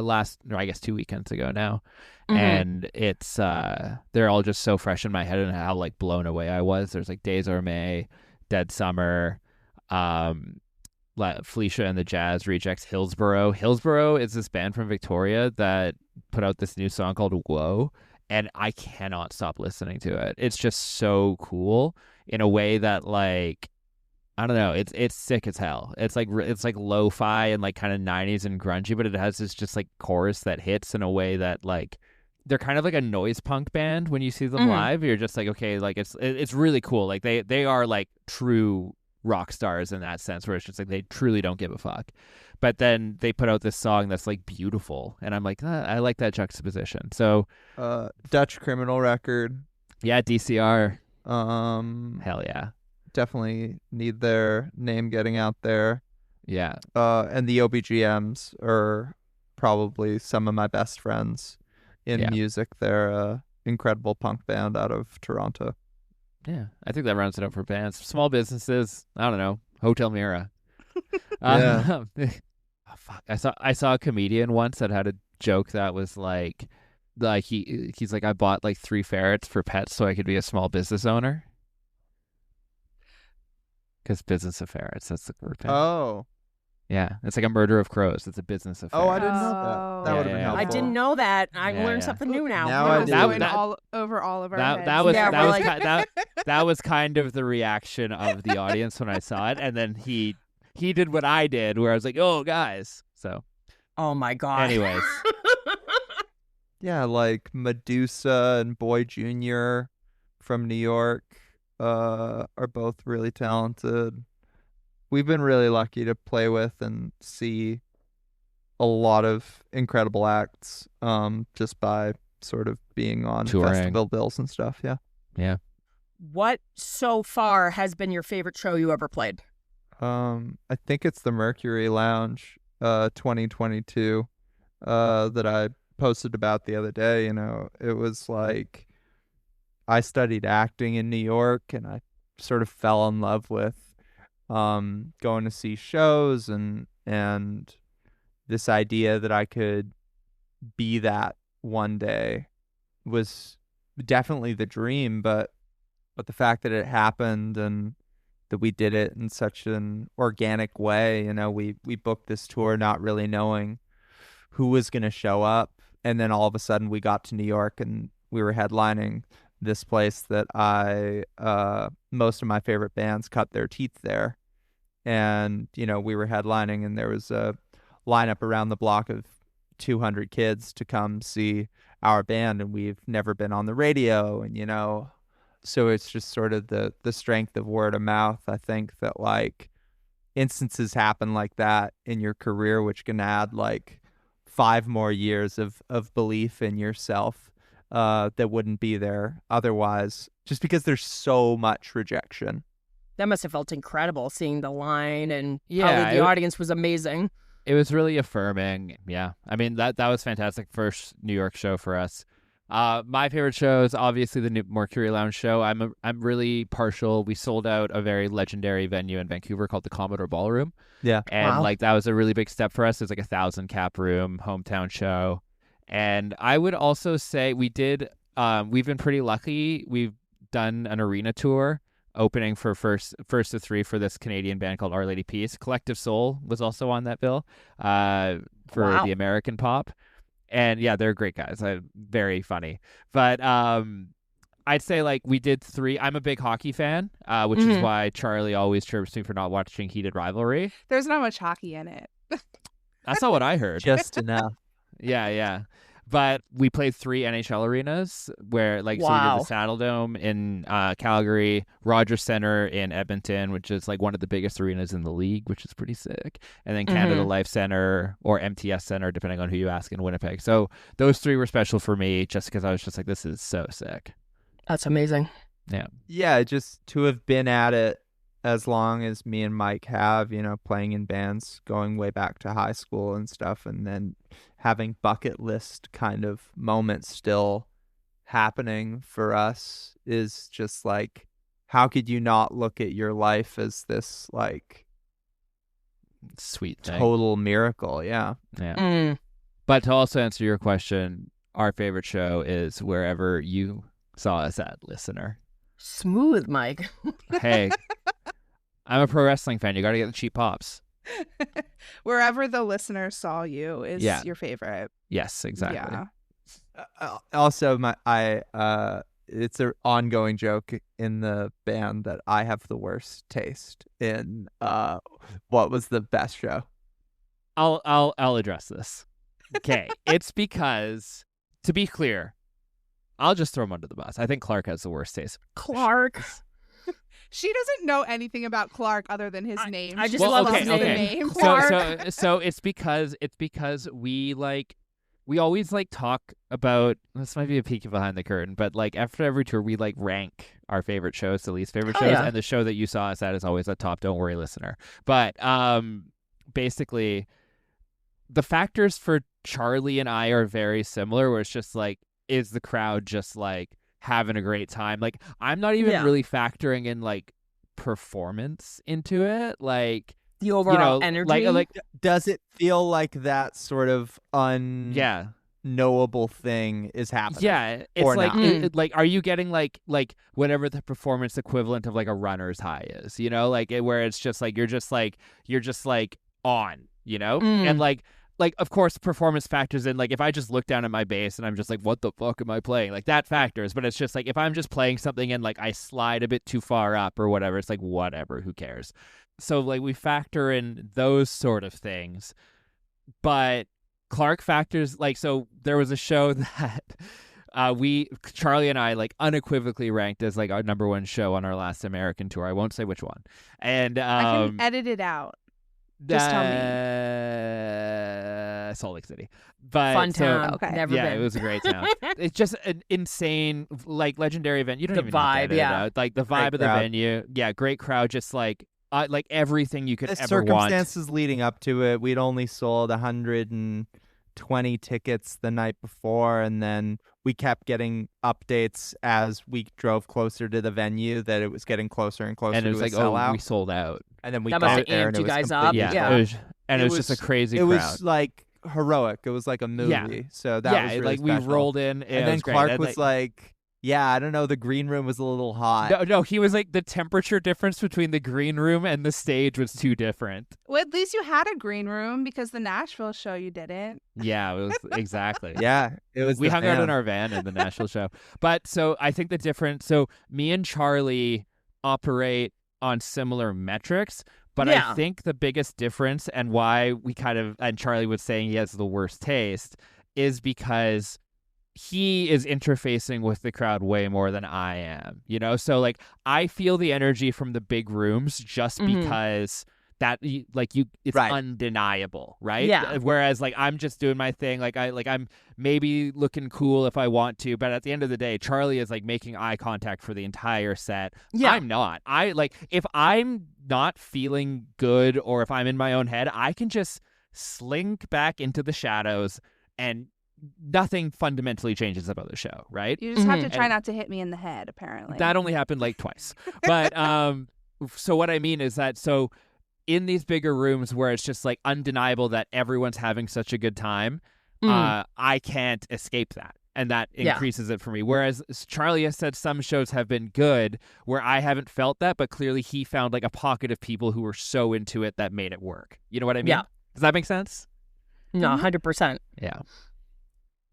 I guess 2 weekends ago now, Mhm. and it's they're all just so fresh in my head and how like blown away I was. There's like Days Are May, Dead Summer, Felicia and the Jazz Rejects Hillsborough. Hillsborough is this band from Victoria that put out this new song called Whoa, and I cannot stop listening to it. It's just so cool in a way that, like, I don't know, it's sick as hell. It's like lo-fi and like kind of 90s and grungy, but it has this just like chorus that hits in a way that, like, they're kind of like a noise punk band when you see them live. You're just like, okay, like it's really cool. Like they are like true rock stars in that sense, where it's just like they truly don't give a fuck. But then they put out this song that's like beautiful, and I'm like, I like that juxtaposition. So Dutch Criminal Record. Yeah, DCR. Hell yeah. Definitely need their name getting out there. Yeah. And the OBGMs are probably some of my best friends in music. They're a incredible punk band out of Toronto. Yeah, I think that rounds it up for bands. Small businesses, I don't know, Hotel Mira. Yeah. Oh, fuck. I saw a comedian once that had a joke that was like he's like, I bought like 3 ferrets for pets so I could be a small business owner. Because business of ferrets, that's the word. Oh. Yeah, it's like a murder of crows. It's a business of ferrets. Oh, I didn't know that. That would have been helpful. I didn't know that. I learned something new now. Now I do. All over all of our heads. That was kind of the reaction of the audience when I saw it, and then he did what I did, where I was like, "Oh, guys." So. Oh my god. Anyways. Yeah, like Medusa and Boy Jr. from New York are both really talented. We've been really lucky to play with and see a lot of incredible acts just by sort of being on touring. festival bills and stuff. Yeah. What so far has been your favorite show you ever played? I think it's the Mercury Lounge 2022 that I posted about the other day. You know, it was like I studied acting in New York, and I sort of fell in love with going to see shows and this idea that I could be that one day was definitely the dream, but the fact that it happened and that we did it in such an organic way, you know, we booked this tour not really knowing who was going to show up, and then all of a sudden we got to New York and we were headlining this place that most of my favorite bands cut their teeth there. And, you know, we were headlining and there was a lineup around the block of 200 kids to come see our band, and we've never been on the radio. And, you know, so it's just sort of the strength of word of mouth. I think that, like, instances happen like that in your career, which can add like 5 more years of belief in yourself that wouldn't be there otherwise, just because there's so much rejection. That must have felt incredible, seeing the line, and probably the audience was amazing. It was really affirming. Yeah. I mean, that was fantastic. First New York show for us. My favorite show is obviously the new Mercury Lounge show. I'm really partial. We sold out a very legendary venue in Vancouver called the Commodore Ballroom. Yeah. And like that was a really big step for us. It's like 1,000 cap room, hometown show. And I would also say we've been pretty lucky. We've done an arena tour opening for first of 3 for this Canadian band called Our Lady Peace. Collective Soul was also on that bill for the American pop. And yeah, they're great guys. Very funny. But I'd say like we did 3. I'm a big hockey fan, which is why Charlie always chirps me for not watching Heated Rivalry. There's not much hockey in it. That's not what I heard. Just enough. Yeah. But we played 3 NHL arenas where, like, so we did the Saddle Dome in Calgary, Rogers Centre in Edmonton, which is like one of the biggest arenas in the league, which is pretty sick. And then Canada Life Centre or MTS Centre, depending on who you ask, in Winnipeg. So those 3 were special for me just because I was just like, this is so sick. That's amazing. Yeah. Yeah, just to have been at it as long as me and Mike have, you know, playing in bands going way back to high school and stuff, and then having bucket list kind of moments still happening for us is just like, how could you not look at your life as this like sweet thing. Total miracle? Yeah. But to also answer your question, our favorite show is wherever you saw us at, listener. Smooth, Mike. Hey, I'm a pro wrestling fan. You got to get the cheap pops. Wherever the listener saw you is Yeah. your favorite. Yes, exactly. Yeah. Also, it's an ongoing joke in the band that I have the worst taste in what was the best show. I'll address this. Okay. It's because, to be clear, I'll just throw him under the bus. I think Clark has the worst taste. Clark. She doesn't know anything about Clark other than his name. I She just loves love the his name. name. Clark. So it's because we always talk about, this might be a peek behind the curtain, but after every tour we rank our favorite shows to least favorite shows, yeah. and the show that you saw us at is always a top don't worry listener. But basically the factors for Charlie and I are very similar, where it's just is the crowd just having a great time? I'm not even really factoring in performance into it, The overall energy. Does it feel like that sort of yeah knowable thing is happening? Yeah, it's or not? are you getting whatever the performance equivalent of a runner's high is, where it's just you're just on, and of course performance factors in. If I just look down at my bass and I'm just what the fuck am I playing, that factors. But it's just if I'm just playing something and I slide a bit too far up or whatever, it's whatever, who cares? So we factor in those sort of things. But Clark factors, so there was a show that Charlie and I unequivocally ranked as our number one show on our last American tour. I won't say which one. And I can edit it out. Just tell me. Salt Lake City. But Fun town. Okay. Never been. it was a great town. It's just an insane, legendary event. You don't The even have to vibe, edit it out. The vibe Great of the crowd. venue. Yeah, great crowd. Just everything you could The ever want. circumstances leading up to it, we'd only sold 120 tickets the night before, and then we kept getting updates as we drove closer to the venue that it was getting closer and closer And it was to a sellout. we sold out. And then we That must got have there and amped it you was guys up. completely Yeah. full. It was just a crazy It crowd. was heroic. It was like a movie. Yeah. So that was really we special. rolled in, and it then was great. Clark And, was yeah, I don't know, the green room was a little hot. no, he was the temperature difference between the green room and the stage was too different. Well, at least you had a green room because the Nashville show you didn't. Yeah, it was exactly. Yeah, it was. We the hung out fan. in our van in the Nashville show. But so I think the difference, so me and Charlie operate on similar metrics, but Yeah. I think the biggest difference and why we and Charlie was saying he has the worst taste is because he is interfacing with the crowd way more than I am, So I feel the energy from the big rooms just because that it's Right. undeniable, right? Yeah. Whereas I'm just doing my thing, I'm maybe looking cool if I want to, but at the end of the day, Charlie is making eye contact for the entire set. Yeah. I'm not. If I'm not feeling good or if I'm in my own head, I can just slink back into the shadows and nothing fundamentally changes about the show, right? You just have to Mhm. try not to hit me in the head, apparently. That only happened twice. But so what I mean is that in these bigger rooms where it's just undeniable that everyone's having such a good time, I can't escape that. And that increases it for me. Whereas Charlie has said some shows have been good where I haven't felt that, but clearly he found a pocket of people who were so into it that made it work. You know what I mean? Yeah. Does that make sense? No, 100%. Yeah.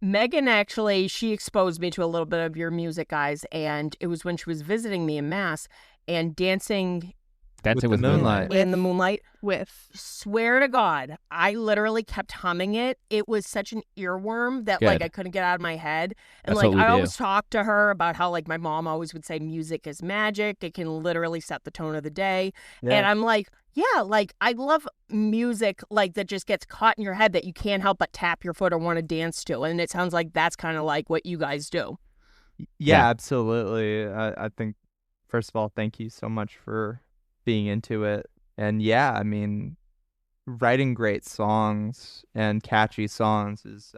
Megan actually, she exposed me to a little bit of your music, guys, and it was when she was visiting me in Mass and dancing Dancing With with the Moonlight. Moonlight. in the moonlight. With Swear to God, I literally kept humming it. It was such an earworm that Good. I couldn't get out of my head. And That's what we I do. always talk to her about how my mom always would say music is magic. It can literally set the tone of the day. Yeah. And I'm I love music that just gets caught in your head that you can't help but tap your foot or want to dance to. And it sounds like that's kind of what you guys do. Yeah, absolutely. I think, first of all, thank you so much for being into it. And yeah, I mean, writing great songs and catchy songs is,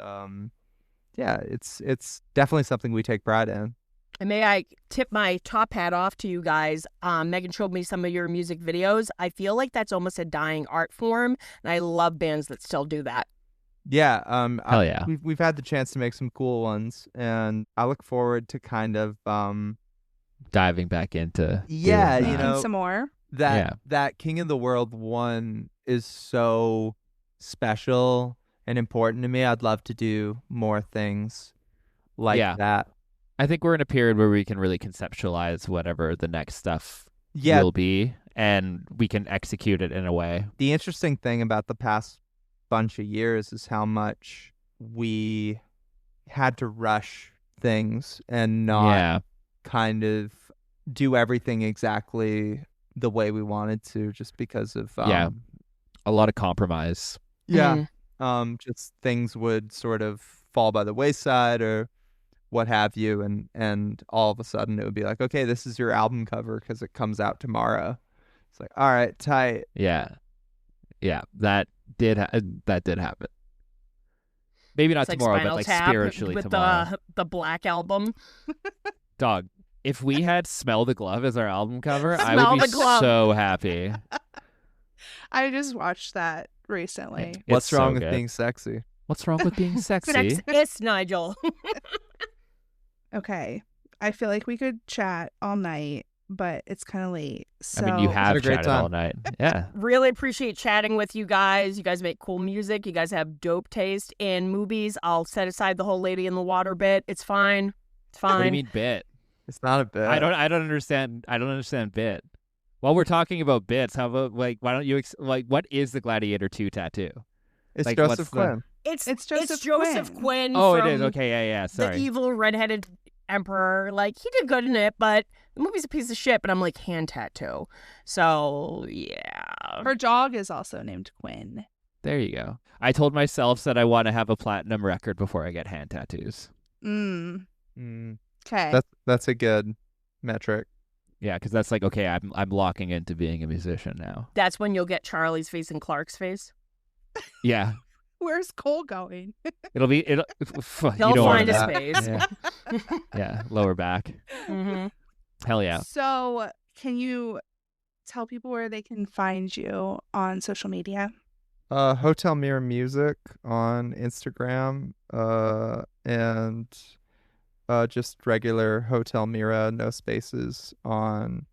it's definitely something we take pride in. And may I tip my top hat off to you guys. Megan showed me some of your music videos. I feel like that's almost a dying art form, and I love bands that still do that. Yeah, Hell yeah. we've had the chance to make some cool ones, and I look forward to kind of Diving back into Yeah, doing you that. know, making some more. that King of the World one is so special and important to me. I'd love to do more things like that. I think we're in a period where we can really conceptualize whatever the next stuff Yeah. will be, and we can execute it in a way. The interesting thing about the past bunch of years is how much we had to rush things and not kind of do everything exactly the way we wanted to, just because of a lot of compromise. Just things would sort of fall by the wayside or what have you, and all of a sudden it would be like, okay, this is your album cover because it comes out tomorrow. It's like, all right, tight. That did happen. Maybe not It's tomorrow, like but like Spinal Tap spiritually with tomorrow. the Black Album. Dog, if we had Smell the Glove as our album cover, I Smell would be the Glove. so happy. I just watched that recently. What's It's wrong so with good. being sexy? What's wrong with being sexy? It's Nigel. Okay. I feel like we could chat all night, but it's kind of late. So I mean, you Had have a great chatted time. all night. Yeah. Really appreciate chatting with you guys. You guys make cool music. You guys have dope taste in movies. I'll set aside the whole Lady in the Water bit. It's fine. It's fine. What do you mean bit? It's not a bit. I don't understand. I don't understand bit. While we're talking about bits, how about why don't you what is the Gladiator 2 tattoo? It's like, Joseph what's the- Quinn. It's Joseph Joseph Quinn. Oh, from it is. Okay, yeah. The Sorry. evil redheaded emperor. Like, he did good in it, but the movie's a piece of shit. But I'm like, hand tattoo. So yeah. Her dog is also named Quinn. There you go. I told myself that I want to have a platinum record before I get hand tattoos. Mm. Okay. That's a good metric. Yeah, because that's like, okay, I'm locking into being a musician now. That's when you'll get Charlie's face and Clark's face. Yeah, Where's Cole going? it'll He'll you don't find want his that. face. Yeah, lower back. hmm Hell yeah. So, can you tell people where they can find you on social media? Hotel Mira Music on Instagram, and just regular Hotel Mira, no spaces, on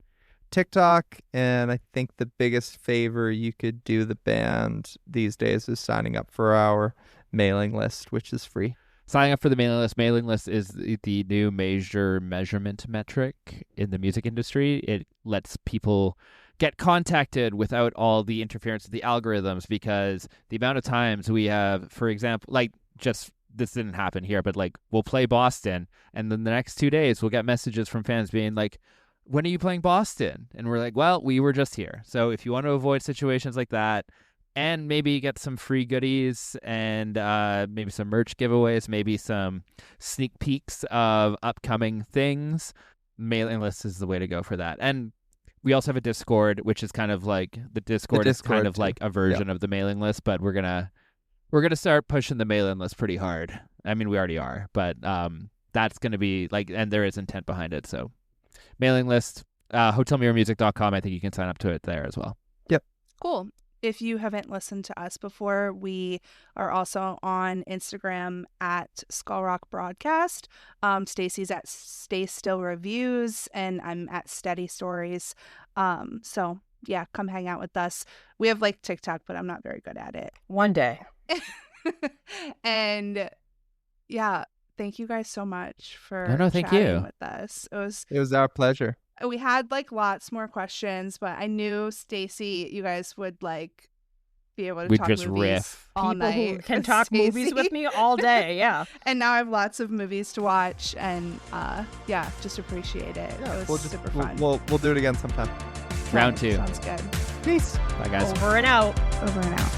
TikTok. And I think the biggest favor you could do the band these days is signing up for our mailing list, which is free. Signing up for the mailing list. Mailing list is the new major measurement metric in the music industry. It lets people get contacted without all the interference of the algorithms, because the amount of times we have, for example, like, just this didn't happen here, but like, we'll play Boston, and then the next 2 days we'll get messages from fans being like, when are you playing Boston? And we're like, well, we were just here. So if you want to avoid situations like that, and maybe get some free goodies and maybe some merch giveaways, maybe some sneak peeks of upcoming things, mailing list is the way to go for that. And we also have a Discord, which is kind of like the Discord is kind of too. like a version of the mailing list, but we're gonna start pushing the mailing list pretty hard. I mean, we already are, but that's gonna be like, and there is intent behind it. So mailing list, hotelmiramusic.com. I think you can sign up to it there as well. Cool. If you haven't listened to us before, we are also on Instagram at Skull Rock Broadcast. Stacy's at Stay Still Reviews, and I'm at Steady Stories. So yeah, come hang out with us. We have like TikTok, but I'm not very good at it. One day. And yeah, thank you guys so much for thank chatting you. with us. It was our pleasure. We had like lots more questions, but I knew Stacy, you guys would like be able to We'd talk just movies riff. all People who night can with talk movies Stacey. with me all day. Yeah. And now I have lots of movies to watch, and yeah, just appreciate it. It was super fun. We'll do it again sometime. Round 2. Sounds good. Peace. Bye, guys. Over and out. Over and out.